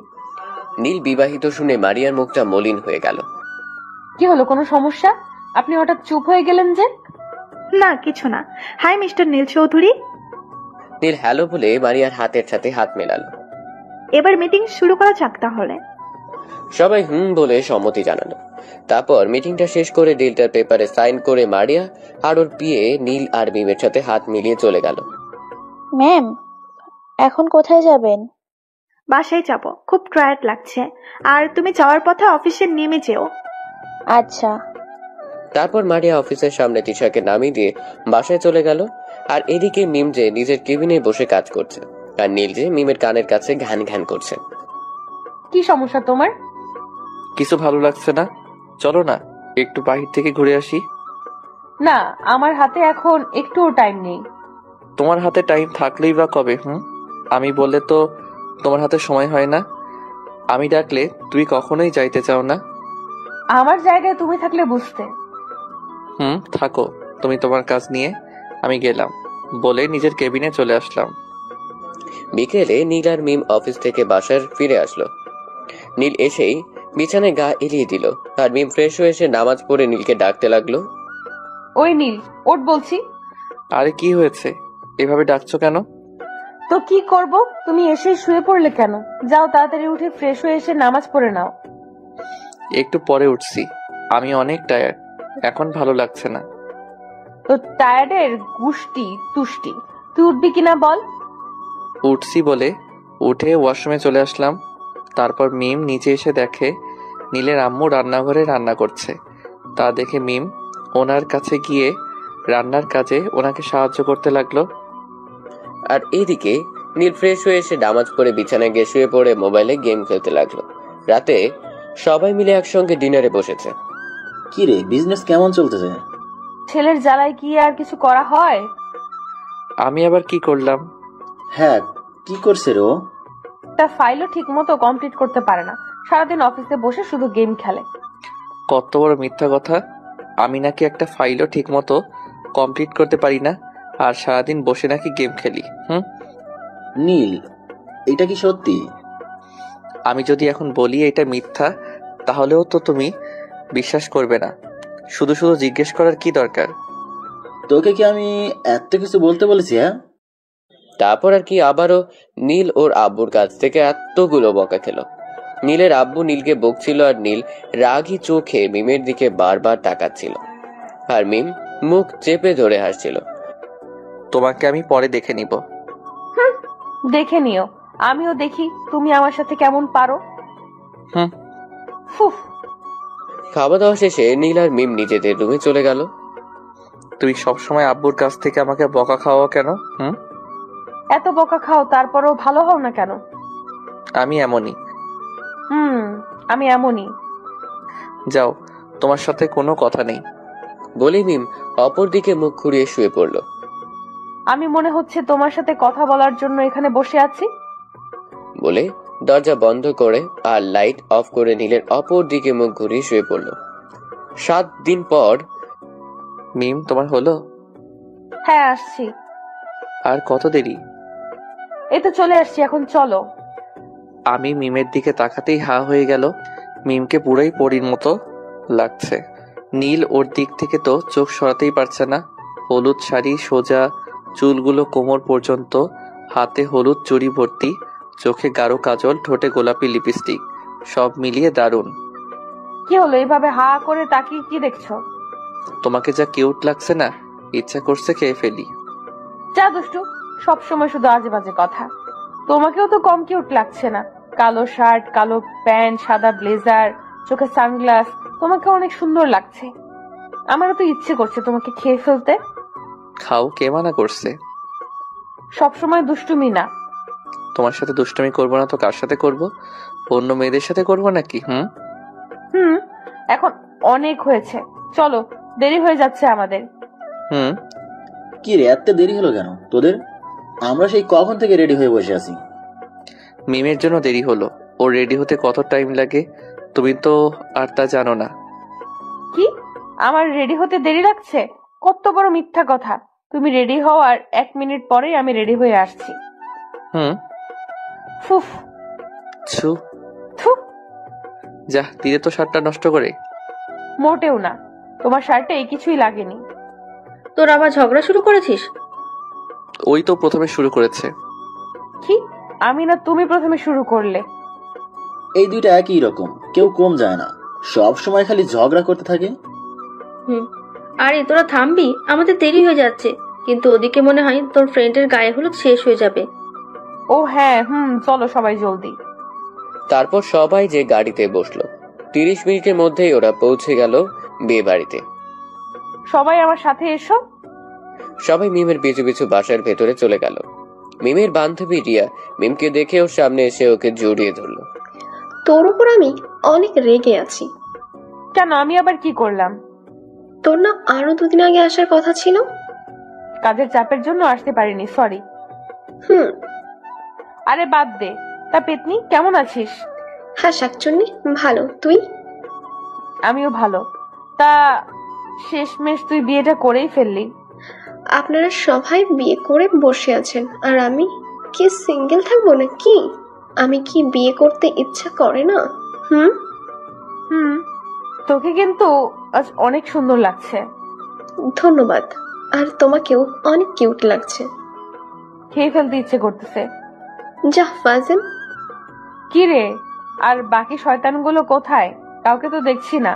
নীল বিবাহিত শুনে মারিয়ার মুখটা মলিন হয়ে গেল। কি হলো, কোনো সমস্যা? আপনি হঠাৎ চুপ হয়ে গেলেন যে? না, কিছু না। হাই মিস্টার নীল চৌধুরী। নীল হ্যালো বলে মারিয়ার হাতের সাথে হাত মেলালো। এবার মিটিং শুরু করা যাক তাহলে। সবাই বলে সম্মতি জানালো। তারপর মিটিংটা শেষ করে ডিলটার পেপারে সাইন করে মারিয়া আর ওর পিএ নীল আর মিমের সাথে হাত মিলিয়ে চলে গেল। ম্যাম, এখন কোথায় যাবেন? বাসায় যাব, খুব টায়ার্ড লাগছে। আর তুমি যাওয়ার পথে অফিসে নেমে যেও। আচ্ছা। তারপর মারিয়া অফিসের সামনে তিশাকে নামিয়ে দিয়ে বাসায় চলে গেল। আর এদিকে মিম যে নিজের কেবিনে বসে কাজ করছে আর নীল যে মিমের কানের কাছে ঘ্যান ঘ্যান করছে। কি সমস্যা তোমার? কিছু ভালো লাগছে না, চলো না একটু বাহির থেকে ঘুরে আসি। না, আমার হাতে এখন একটুও টাইম নেই। তোমার হাতে টাইম থাকলেই বা কবে? আমি বললে তো তোমার হাতে সময় হয় না, আমি ডাকলে তুই কখনোই যাইতে চাও না। আমার জায়গায় তুমি থাকলে বুঝতে। থাকো, তুমি তোমার কাজ নিয়ে, আমি গেলাম বলে নিজের কেবিনে চলে আসলাম। বিকেলে নীল আর মিম অফিস থেকে বাসার ফিরে আসলো। নীল এসেই বিছানায় গা এলিয়ে দিল আর মিম ফ্রেশ হয়ে এসে নামাজ পড়ে নীলকে ডাকতে লাগলো। ওই নীল, ওঠ বলছি। আরে কি হয়েছে, এভাবে ডাকছো কেন? তো কি করব, তুমি এসে শুয়ে পড়লে কেন? যাও তাড়াতাড়ি উঠে ফ্রেশ হয়ে এসে নামাজ পড়ে নাও। একটু পরে উঠছি, আমি অনেক টায়ার্ড, এখন ভালো লাগছে না। তো টায়ার্ডের গুষ্টি তুষ্টি, তুই উঠবি কিনা বল। উঠছি বলে উঠে ওয়াশরুমে চলে আসলাম। তারপর মিম নিচে এসে দেখে নীলের আম্মু রান্নাঘরে রান্না করছে। তা দেখে মিম ওনার কাছে গিয়ে রান্নার কাজে ওনাকে সাহায্য করতে লাগলো। আর এদিকে নীল ফ্রেশ হয়ে এসে নামাজ পড়ে বিছানায় গিয়ে শুয়ে পড়ে মোবাইলে গেম খেলতে লাগলো। রাতে সবাই মিলে একসঙ্গে ডিনারে বসেছে। কি রে, বিজনেস কেমন চলতেছে? ছেলের জ্বালায় কি আর কিছু করা হয়? আমি আবার কি করলাম? হ্যাঁ, কি করছে রে ও? একটা ফাইলও ঠিক মতো কমপ্লিট করতে পারে না, সারাদিন অফিসে বসে শুধু গেম খেলে। কত বড় মিথ্যা কথা! আমি নাকি একটা ফাইলও ঠিক মতো কমপ্লিট করতে পারি না আর সারাদিন বসে নাকি গেম খেলি? নীল, এটা কি সত্যি? আমি যদি এখন বলি এটা মিথ্যা, তাহলেও তো তুমি বিশ্বাস করবে না। শুধু শুধু জিজ্ঞেস করার কি দরকার? তোকে কি আমি এত কিছু বলতে বলেছি? হ্যাঁ, তারপর আর কি আবারও নীল ওর আব্বুর কাছ থেকে এতগুলো বকা খেল। নীলের আব্বু নীলকে বকছিল আর নীল রাগী চোখে মিমের দিকে বারবার তাকাচ্ছিল আর মিম মুখ চেপে ধরে হাসছিল। তোমাকে আমি পরে দেখে নিব। দেখে নিও, আমিও দেখি তুমি আমার সাথে কেমন পারো। ফুফ। খাওয়া দাওয়া শেষে নীল আর মিম নিজেদের রুমে চলে গেল। তুই সবসময় আব্বুর কাছ থেকে আমাকে বকা খাওয়া কেন? এত বকা খাও তারপরও ভালো হও না কেন? আমি এমনই। আমি এমনই। যাও, তোমার সাথে কোনো কথা নেই বলে মিম অপর দিকে মুখ ঘুরিয়ে শুয়ে পড়ল। আমি মনে হচ্ছে তোমার সাথে কথা বলার জন্য এখানে বসে আছি বলে দরজা বন্ধ করে আর লাইট অফ করে নীলের অপর দিকে মুখ ঘুরিয়ে শুয়ে পড়ল। 7 দিন পর। মিম তোমার হলো? হ্যাঁ আসছি। আর কত দেরি? এই তো চলে আসছি, এখন চলো। আমি মিমের দিকে তাকাতেই হা হয়ে গেল। মিমকে পুরাই পরীর মতো লাগছে। নীল ওর দিক থেকে তো চোখ সরাতেই পারছে না। হলুদ শাড়ি, সোজা চুলগুলো কোমর পর্যন্ত, হাতে হলুদ চুড়ি ভর্তি, চোখে গাঢ় কাজল, ঠোঁটে গোলাপি লিপস্টিক, সব মিলিয়ে দারুণ। কি হলো এভাবে হা করে তাকিয়ে কি দেখছো? তোমাকে যা কিউট লাগছে না, ইচ্ছা করছে খেয়ে ফেলি। যা দুষ্টু, সবসময় শুধু আজে বাজে কথা। তোমাকেও তো কম কিউট লাগছে না। কালো শার্ট, কালো প্যান্ট, সাদা ব্লেজার, চোখে সানগ্লাস, তোমাকে অনেক সুন্দর লাগছে। আমারও তো ইচ্ছে করছে তোমাকে খেয়ে ফেলতে। খাও, কে মানা করছে? সবসময় দুষ্টুমি না। তোমার সাথে দুষ্টুমি করবো না তো কার সাথে করব? অন্য মেয়েদের সাথে করবো নাকি? হুম, এখন অনেক হয়েছে, চলো, দেরি হয়ে যাচ্ছে আমাদের। কি রে, এত দেরি হলো কেন তোদের? আমরা সেই কখন থেকে রেডি হয়ে বসে আছি। মিমের জন্য দেরি হলো। ওর রেডি হতে কত টাইম লাগে তুমি তো আর তা জানো না। কি, আমার রেডি হতে দেরি লাগছে? কত বড় মিথ্যা কথা। তুমি রেডি হও আর 1 মিনিট পরেই আমি রেডি হয়ে আসছি। ফুফ। ছু। থু। যা, তীরে তো শার্টটা নষ্ট করে। মোটেও না, তোমার শার্টে এই কিছুই লাগেনি। তোর আবার ঝগড়া শুরু করেছিস? ওই তো প্রথমে শুরু করেছে। কি, আমি না তুমি প্রথমে শুরু করলে? এই দুইটা একই রকম, কেউ কম যায় না, সব সময় খালি ঝগড়া করতে থাকে। আরে তোরা থামবি, আমাদের দেরি হয়ে যাচ্ছে। কিন্তু ওদিকে মনে হয় তোর ফ্রেন্ডের গায়ে হলুদ শেষ হয়ে যাবে। ও হ্যাঁ, চলো সবাই জলদি। তারপর সবাই যে গাড়িতে বসলো। 30 মিনিটের মধ্যেই ওরা পৌঁছে গেল বিয়ে বাড়িতে। সবাই আমার সাথে এসো। সবাই মিমের পিছু পিছু বাসার ভেতরে চলে গেল। মিমের বান্ধবী রিয়া মিমকে দেখে ওর সামনে এসে ওকে জড়িয়ে ধরলো। তোর উপর আমি অনেক রেগে আছি। কেন, আমি আবার কি করলাম? তোর না আরো 2 দিন আগে আসার কথা ছিল? কাজের চাপের জন্য আসতে পারিনি, সরি। আরে বাদ দে। তা পেতনি, কেমন আছিস? হ্যাঁ শাকচুন্নি, ভালো, তুই? আমিও ভালো। তা শেষমেশ তুই বিয়েটা করেই ফেললি। আপনারা সবাই বিয়ে করে বসে আছেন আর আমি কি সিঙ্গেল থাকবো নাকি? আমি কি বিয়ে করতে ইচ্ছা করে না? তোকে কিন্তু আজ অনেক সুন্দর লাগছে। ধন্যবাদ। আর তোমাকেও অনেক কিউট লাগছে। খেয়ে ফেলতে ইচ্ছে করতেছে। যা ফাজিল। কি রে, আর বাকি শয়তানগুলো কোথায়? কাউকে তো দেখছি না।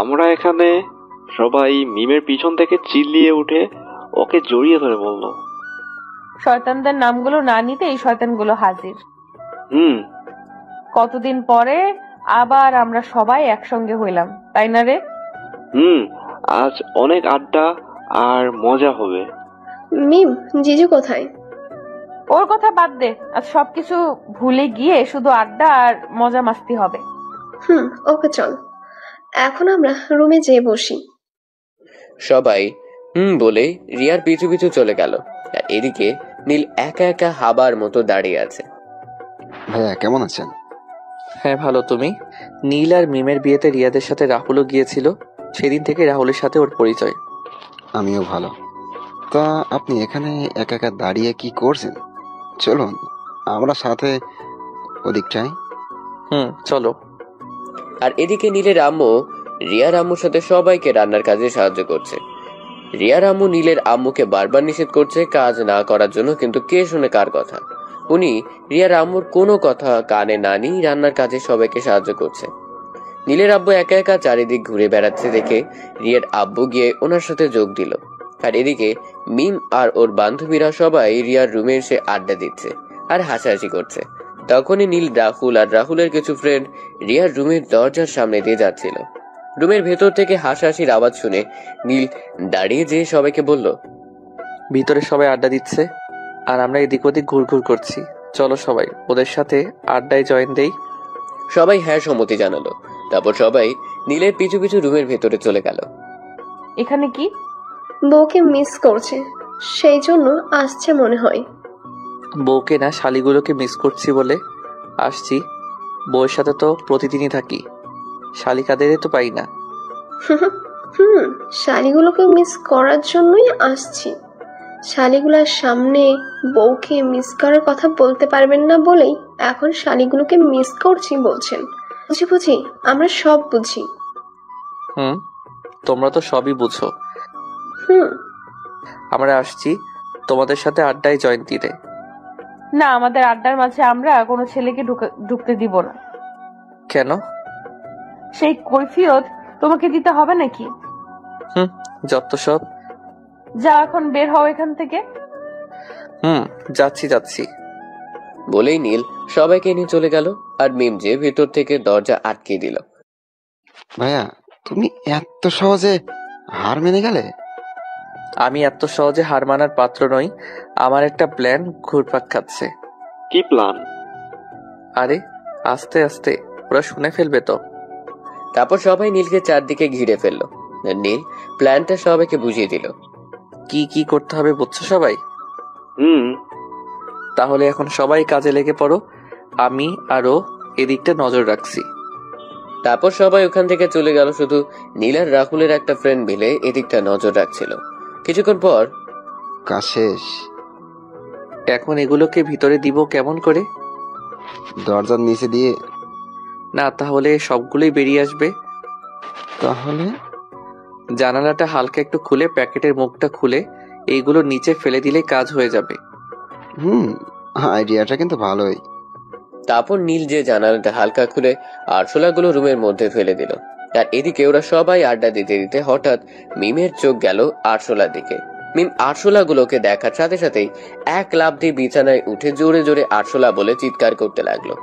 আমরা এখানে। সবাই মিমের পিছন থেকে চিল্লিয়ে উঠে ওকে জড়িয়ে ধরে বলল। শয়তানদের নামগুলো না নিতে এই শয়তানগুলো হাজির। কতদিন পরে আবার আমরা সবাই একসঙ্গে হইলাম, তাই না রে? আজ অনেক আড্ডা আর মজা হবে। মিম, জিজু কোথায়? ওর কথা বাদ দে, আজ সবকিছু ভুলে গিয়ে শুধু আড্ডা আর মজা মাস্তি হবে। ওকে চল, এখন আমরা রুমে যেয়ে বসি। সবাই বলে রিয়ার পিছু পিছু চলে গেল। আর এদিকে নীল একা একা হাবার মতো দাঁড়িয়ে আছে। ভাইয়া কেমন আছেন? হ্যাঁ ভালো, তুমি? নীল আর মিমের বিয়েতে রিয়াদের সাথে রাহুলও গিয়েছিল। সেদিন থেকে রাহুলের সাথে ওর পরিচয়। আমিও ভালো। তা আপনি এখানে একা একা দাঁড়িয়ে কি করছেন? চলুন আমরা সাথে ওদিকটাই। চলো। আর এদিকে নীলের আম্মু রিয়ার আম্মুর সাথে সবাইকে রান্নার কাজে সাহায্য করছে। রিয়ার আম্মু নীলের আম্মুকে বারবার নিষেধ করছে কাজ না করার জন্য, কিন্তু কে শুনে কার কথা? উনি রিয়ার আম্মুর কোনো কথা কানে না নিয়ে রান্নার কাজে সবাইকে সাহায্য করছে। নীলের আব্বু একা একা চারিদিক ঘুরে বেড়াচ্ছে দেখে রিয়ার আব্বু গিয়ে ওনার সাথে যোগ দিল। আর এদিকে মিম আর ওর বান্ধবীরা সবাই রিয়ার রুমে এসে আড্ডা দিচ্ছে আর হাসাহাসি করছে। তখনই নীল, রাহুল আর রাহুলের কিছু ফ্রেন্ড রিয়ার রুমের দরজার সামনে দিয়ে যাচ্ছিল। রুমের ভেতর থেকে হাসাহাসির আওয়াজ শুনে নীল দাঁড়িয়ে যেয়ে সবাইকে বলল, ভিতরে সবাই আড্ডা দিচ্ছে আর আমরা এদিক ওদিক ঘুরঘুর করছি, চলো সবাই ওদের সাথে আড্ডায় জয়েন দেই। সবাই হ্যাঁ সম্মতি জানালো। তারপর সবাই নীলের পিছু পিছু রুমের ভেতরে চলে গেল। এখানে কি? বউকে মিস করছে, সেই জন্য আসছে মনে হয়। বউকে না, শালিগুলোকে মিস করছি বলে আসছি। বউয়ের সাথে তো প্রতিদিনই থাকি, শালিকাদের তো পাই না। শালিগুলোকে মিস করার জন্যই আসছি। শালিগুলার সামনে বউকে মিস করার কথা বলতে পারবেন না বলেই এখন শালিগুলোকে মিস করছি বলছেন। বুঝি বুঝি, আমরা সব বুঝি। তোমরা তো সবই বুঝো। আমরা আসছি তোমাদের সাথে আড্ডায় জয়েন দিতে। না, আমাদের আড্ডার মাঝে আমরা কোনো ছেলেকে ঢুকতে দিব না। কেন? সেই কৈফিয়ত তোমাকে দিতে হবে নাকি? যত সব। যাও, এখন বের হও এখান থেকে। যাচ্ছি। বলেই নীল সবাইকে নিয়ে চলে গেল, আর মিম যে ভিতর থেকে দরজা আটকে দিল। ভাইয়া, তুমি এত সহজে হার মেনে গেলে? আমি এত সহজে হার মানার পাত্র নই। আমার একটা প্ল্যান ঘুরপাক খাচ্ছে। কি প্ল্যান? আরে আস্তে আস্তে, ওরা শুনে ফেলবে তো। তারপর সবাই নীলকে চারদিকে ঘিরে ফেললো। নীল প্ল্যানটা সবাইকে বুঝিয়ে দিল। কি করতে হবে বুঝছো সবাই? তাহলে এখন সবাই কাজে লেগে পড়ো। আমি আরো এদিকটা নজর রাখছি। তারপর সবাই ওখান থেকে চলে গেল, শুধু নীল আর রাহুলের একটা ফ্রেন্ড মিলে এদিকটা নজর রাখছিল। কিছুক্ষণ পর কাজ শেষ। এখন এগুলোকে ভিতরে দিব কেমন করে? দরজার নিচে দিয়ে। না, তাহলে সবগুলোই বেরিয়ে আসবে। তাহলে জানালাটা হালকা একটু খুলে প্যাকেটের মুখটা খুলে এইগুলো নিচে ফেলে দিলে কাজ হয়ে যাবে। আইডিয়াটা কিন্তু ভালোই। তারপর নীল যে জানালাটা হালকা খুলে আরশোলাগুলো রুমের মধ্যে ফেলে দিল। আর এদিকে ওরা সবাই আড্ডা দিতে দিতে হঠাৎ মিমের চোখ গেল আরশোলার দিকে। মিম আরশোলাগুলোকে দেখার সাথে সাথেই এক লাফ দিয়ে বিছানায় উঠে জোরে জোরে আরশোলা বলে চিৎকার করতে লাগলো।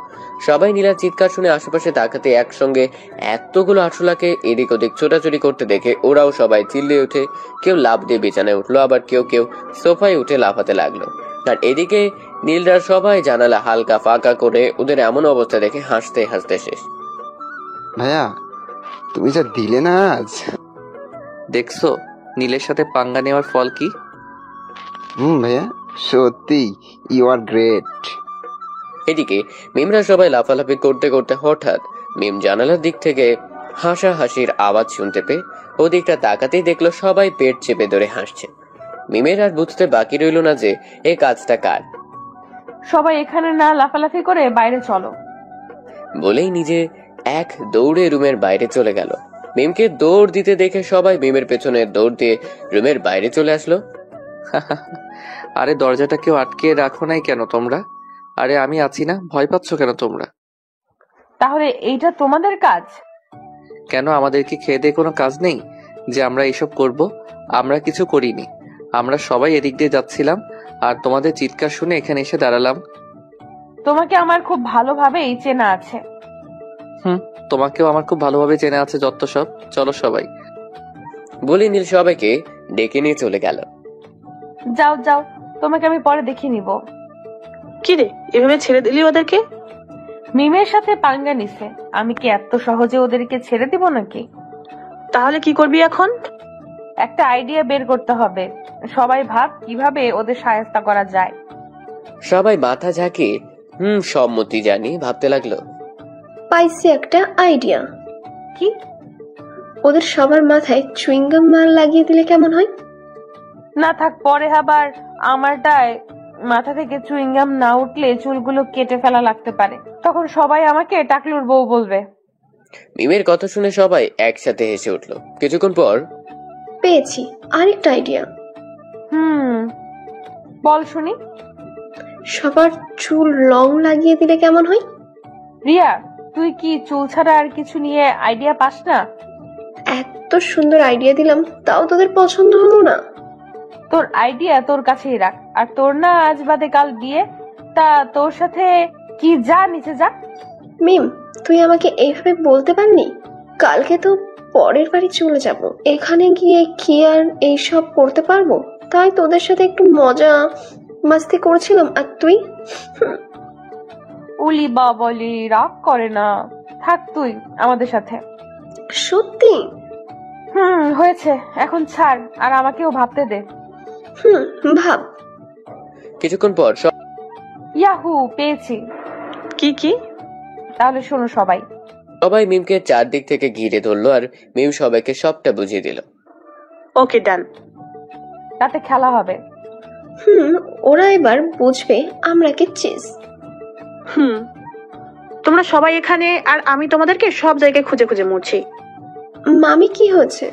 সবাই নীলার চিৎকার শুনে আশেপাশে তাকাতে একসঙ্গে এতগুলো আরশোলাকে এদিক ওদিক ছোটাছুটি করতে দেখে ওরাও সবাই চিল্লিয়ে উঠে কেউ লাফ দিয়ে বিছানায় উঠলো, আবার কেউ সোফায় উঠে লাফাতে লাগলো। আর এদিকে নীলরা সবাই জানালা হালকা ফাঁকা করে ওদের এমন অবস্থা দেখে হাসতে হাসতে শেষ। ভাইয়া, তুমি যা দিলে না আজ। দেখছো নীলের সাথে পাঙ্গা নেওয়ার ফল কি? ভাইয়া, সত্যি ইউ আর গ্রেট। এদিকে মিমরা সবাই লাফালাফি করতে করতে হঠাৎ মিম জানালার দিক থেকে হাসাহাসির আওয়াজ শুনতে পেয়ে ওদিকটা তাকাতেই দেখলো সবাই পেট চেপে ধরে হাসছে। মিমের আর বুঝতে বাকি রইল না যে এই কাজটা কার। সবাই এখানে না লাফালাফি করে বাইরে চলো বলেই নিজে এক দৌড়ে রুমের বাইরে চলে গেল। মিমকে দৌড় দিতে দেখে সবাই মিমের পেছনে দৌড় দিয়ে রুমের বাইরে চলে আসলো। আরে দরজাটা কেউ আটকে রাখো নাই কেন তোমরা? আরে আমি আছি না, ভয় পাচ্ছ কেন তোমরা? তাহলে এইটা তোমাদের কাজ? কেন আমাদের কি খেয়ে দিয়ে কোনো কাজ নেই যে আমরা এসব করব? আমরা কিছু করিনি, আমরা সবাই এদিক দিয়ে যাচ্ছিলাম আর তোমাদের চিৎকার শুনে এখানে এসে দাঁড়ালাম। তোমাকে আমার খুব ভালোভাবেই চেনা আছে। তোমাকেও আমার খুব ভালোভাবে চেনা আছে যত সব। চলো সবাই। বলে নীল সবাইকে ডেকে নিয়ে চলে গেল। যাও যাও, তোমাকে আমি পরে দেখে নিব। কি রে, এভাবে ছেড়ে দিলি ওদেরকে? মিমের সাথে পাঙ্গা নিছে, আমি কি এত সহজে ওদেরকে ছেড়ে দিব নাকি? তাহলে কি করবি এখন? একটা আইডিয়া বের করতে হবে। সবাই ভাব কিভাবে ওদের সাহায্য করা যায়। সবাই মাথা ঝাঁকিয়ে সম্মতি জানিয়ে ভাবতে লাগলো। পাইছি একটা আইডিয়া। কি? ওদের সবার মাথায় চুইংগাম মার লাগিয়ে দিলে কেমন হয়? না থাক, পরে আবার আমারটায় মাথা থেকে চুইংগাম না উঠলে চুলগুলো কেটে ফেলা লাগতে পারে, তখন সবাই আমাকে টাকলুর বউ বলবে। মিমের কথা শুনে সবাই একসাথে হেসে উঠলো। কিছুক্ষণ পর পেয়েছি আরেকটা আইডিয়া। বল শুনি। সবার চুল লং লাগিয়ে দিলে কেমন হয়? রিয়া, তুই কি চুল ছাড়া আর কিছু নিয়ে আইডিয়া পাস না? এত সুন্দর আইডিয়া দিলাম, তাও তোদের পছন্দ হলো না? তোর আইডিয়া তোর কাছেই রাখ। আর তোর না আজ বাদে কাল বিয়ে, তা তোর সাথে কি? যা নিচে যা। মিম, তুই আমাকে এইভাবে বলতে পারলি? কালকে তো পরের বাড়ি চলে যাব, এখানে গিয়ে কি আর এইসব করতে পারবো? তাই তোদের সাথে একটু মজা মাস্তি করছিলাম, আর তুই? উলি বাবলি, রাগ করে না, থাক তুই আমাদের সাথে। সত্যি? হয়েছে, এখন ছাড় আর আমাকেও ভাবতে দে। ভাব। কিছুক্ষণ পর ইয়াহু, পেয়েছি। কি কি? তাহলে শোনো সবাই। সবাই মিমকে চারদিক থেকে ঘিরে ধরলো আর মিম সবাইকে সবটা বুঝিয়ে দিল। ওকে ডান। তাতে খেলা হবে। ওরা এবার বুঝবে আমরা কি চিজ। তোমরা সবাই এখানে, আর আমি তোমাদেরকে সব জায়গায় খুঁজে খুঁজে মরছি। মামি কি হচ্ছে?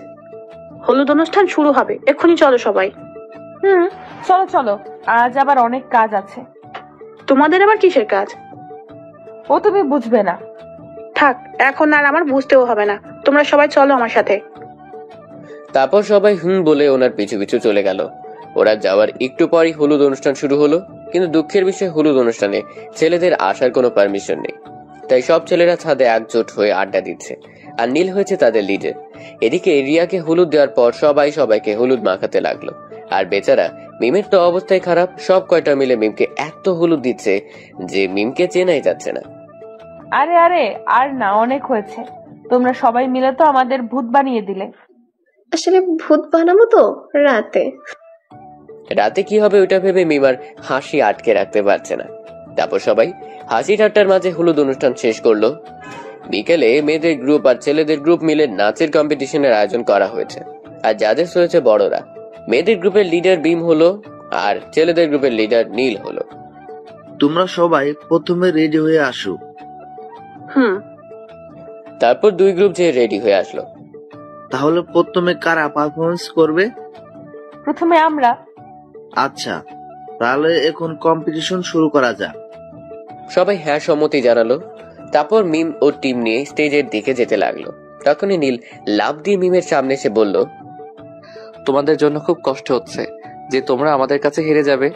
হলুদ অনুষ্ঠান শুরু হবে, এক্ষুনি চলো সবাই। চলো চলো, আজ আবার অনেক কাজ আছে। তোমাদের আবার কিসের কাজ? ও তুমি বুঝবে না। থাক, এখন আর আমার বুঝতেও হবে না, তোমরা সবাই চলো আমার সাথে। তারপর সবাই বলে ওনার পিছু পিছু চলে গেল। ওরা যাওয়ার একটু পরই হলুদ অনুষ্ঠান শুরু হলো, কিন্তু দুঃখের বিষয় হলুদ অনুষ্ঠানে ছেলেদের আসার কোনো পারমিশন নেই। তাই সব ছেলেরা ছাদে একজোট হয়ে আড্ডা দিচ্ছে, আর নীল হয়েছে তাদের লিডার। এদিকে রিয়াকে হলুদ দেওয়ার পর সবাই সবাইকে হলুদ মাখাতে লাগলো, আর বেচারা মিমের তো অবস্থায় খারাপ। সব কয়টা মিলে মিমকে এত হলুদ দিচ্ছে যে মিমকে চেনাই যাচ্ছে না। আরে আরে আর না, অনেক হয়েছে। তোমরা সবাই মিলে তো আমাদের ভূত বানিয়ে দিলে। আসলে ভূত বানাবো তো রাতে। রাতে কি হবে ওইটা ভেবে মিমার হাসি আটকে রাখতে পারছে না। তারপর সবাই হাসি ঠাট্টার মাঝে হলুদ অনুষ্ঠান শেষ করলো। বিকেলে মেয়েদের গ্রুপ আর ছেলেদের গ্রুপ মিলে নাচের কম্পিটিশনের আয়োজন করা হয়েছে, আর জাজেস হয়েছে বড়রা। মেয়েদের গ্রুপের লিডার বিম হলো, আর ছেলেদের গ্রুপের লিডার নীল হলো। তোমরা সবাই প্রথমে রেডি হয়ে আসো। তারপর দুই গ্রুপ যে রেডি হয়ে আসলো। তাহলে প্রথমে কারা পারফরমেন্স করবে? প্রথমে আমরা। আচ্ছা, তাহলে এখন কম্পিটিশন শুরু করা যাক। সবাই হ্যাঁ সম্মতি জানালো। তারপর মিম ও টিম নিয়ে স্টেজের দিকে যেতে লাগলো। তখনই নীল লাফ দিয়ে মিমের সামনে এসে বলল, তোমাদের জন্য খুব কষ্ট হচ্ছে যে তোমরা আমাদের কাছে হেরে যাবে।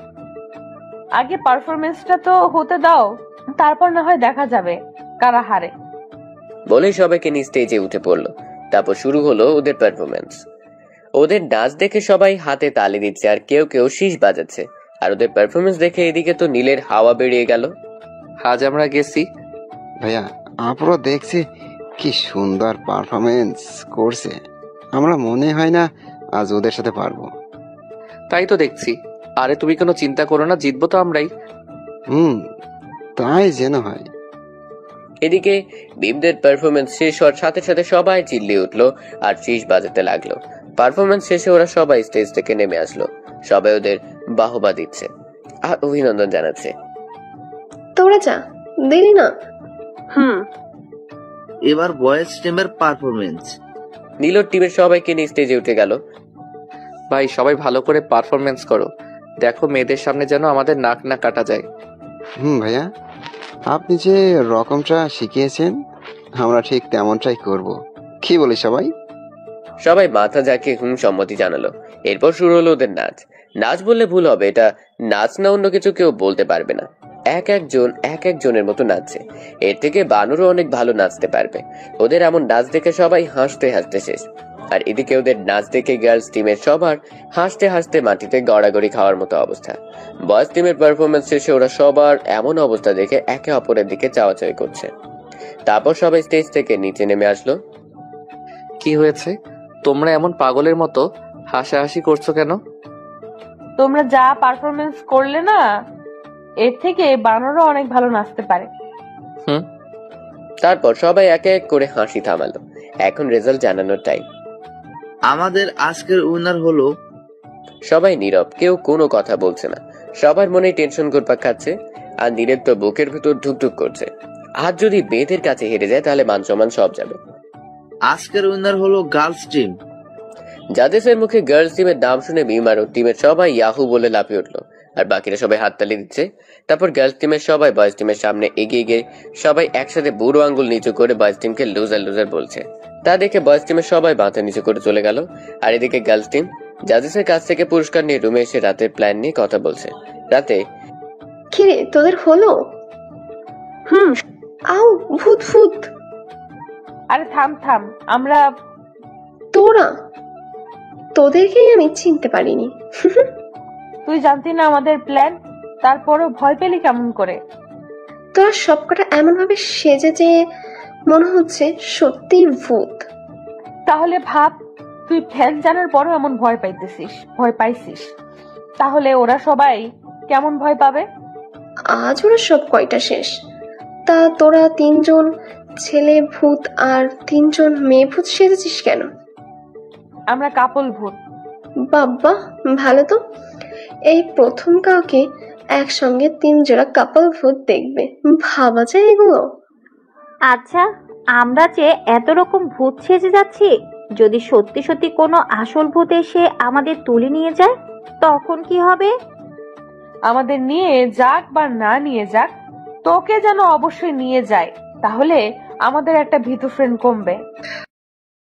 আগে পারফরমেন্সটা তো হতে দাও, তারপর না হয় দেখা যাবে কারা হারে। বলে সবাইকে নিয়ে স্টেজে উঠে পড়লো। তারপর শুরু হলো ওদের পারফরমেন্স। ওদের ডান্স দেখে সবাই হাতে তালি দিচ্ছে, আর কেউ কেউ শীষ বাজাচ্ছে। আর ওদের পারফরমেন্স দেখে এদিকে তো নীলের হাওয়া বেরিয়ে গেল। আজ আমরা গেছি ভাইয়া, আমরা দেখছি কি সুন্দর পারফরমেন্স করছে। আমরা মনে হয় না আজ ওদের সাথে পারবো। তাই তো দেখছি। আরে তুমি কোনো চিন্তা করো না, জিতবো তো আমরাই। তাই যেন হয়। এদিকে বিমদের পারফরমেন্স শেষ হওয়ার সাথে সাথে সবাই চিল্লিয়ে উঠলো আর শীষ বাজাতে লাগলো। পারফরমেন্স শেষে ওরা সবাই স্টেজ থেকে নেমে আসলো। সবাই ওদের বাহবা দিচ্ছে আর অভিনন্দন জানাচ্ছে। তোরা যা দিলি না। এবার বয়েজ টিমের পারফরমেন্স। নীলর টিমের সবাইকে নিয়ে স্টেজে উঠে গেল। ভাই সবাই ভালো করে পারফরমেন্স করো, দেখো মেয়েদের সামনে যেন আমাদের নাক না কাটা যায়। ভাইয়া, আপনি যে রকমটা শিখিয়েছেন আমরা ঠিক তেমনটাই করব। কি বলি সবাই? সবাই মাথা ঝাঁকিয়ে সম্মতি জানালো। এরপর শুরু হলো ওদের নাচ। নাচ বললে ভুল হবে, এটা নাচ না অন্য কিছু কেউ বলতে পারবে না। এক একজনের মতো নাচছে। এর থেকে বানরও অনেক ভালো নাচতে পারবে। ওদের এমন নাচ দেখে সবাই হাসতে হাসতে শেষ। আর এদিকে ওদের নাচ দেখে গার্লস টিমের সবার হাসতে হাসতে মাটিতে গড়াগড়ি খাওয়ার মতো অবস্থা। বয়েজ টিমের পারফরমেন্স শেষে ওরা সবার এমন অবস্থা দেখে একে অপরের দিকে চাওয়াচাই করছে। তারপর সবাই স্টেজ থেকে নিচে নেমে আসলো। কি হয়েছে? তোমরা এমন পাগলের মতো হাসাহাসি করছো কেন? তোমরা যা পারফরমেন্স করলে না, এর থেকে বানরও অনেক ভালো নাচতে পারে। তারপর সবাই এক এক করে হাসি থামালো। এখন রেজাল্ট জানানোর টাইম। আমাদের আজকের উইনার হলো। সবাই নীরব, কেউ কোনো কথা বলছে না। সবার মনে টেনশন ঘুরপাক খাচ্ছে, আর নীরের তো বুকের ভেতর ধুকধুক করছে। আজ যদি মেয়েদের কাছে হেরে যায় তাহলে মান সম্মান সব যাবে। আজকের উইনার হলো গার্লস টিম। জাজেসের মুখে গার্লস টিমের নাম শুনে মিমার ও টিমের সবাই ইয়াহু বলে লাফিয়ে উঠলো, আর বাকিরা সবাই হাততালি দিচ্ছে। তারপর গার্লস টিমের সবাই বয়েজ টিমের সামনে এগিয়ে গিয়ে সবাই একসাথে বুড়ো আঙ্গুল নিচু করে বয়েজ টিমকে লুজার লুজার বলছে। তা দেখে বয়েজ টিমের সবাই মাথা নিচু করে চলে গেল। আর এদিকে গার্লস টিম জাজেসের কাছ থেকে পুরস্কার নিয়ে রুমে এসে রাতের প্ল্যান নিয়ে কথা বলছে। রাতে কিরে তোদের হলো? আও ভূত ভূত। আরে থাম থাম, আমরা তোদেরকে আমি চিনতে পারিনি। তুই জানতি না আমাদের প্ল্যান, তারপরও ভয় পেলি কেমন করে? তোরা সবকটা এমন ভাবে সেজে যে মনে হচ্ছে সত্যি ভূত। তাহলে ভাব, তুই প্ল্যান জানার পরও এমন ভয় পাইছিস, তাহলে ওরা সবাই কেমন ভয় পাবে? আজ ওরা সব কয়টা শেষ। তা তোরা তিনজন ছেলে ভূত আর 3জন মেয়ে ভূত সেজেছিস কেন? আমরা কাপল ভূত। বাবা, ভালো তো। এই প্রথম কাউকে একসঙ্গে 3 জোড়া কাপল ভূত দেখবে। ভাবা যায় এগুলো? আচ্ছা, আমরা যে এত রকম ভূত সেজে যাচ্ছি, যদি সত্যি সত্যি কোনো আসল ভূত এসে আমাদের তুলে নিয়ে যায় তখন কি হবে? আমাদের নিয়ে যাক বা না নিয়ে যাক, তোকে যেন অবশ্যই নিয়ে যায়, তাহলে আমাদের একটা ভীতু ফ্রেন্ড কমবে।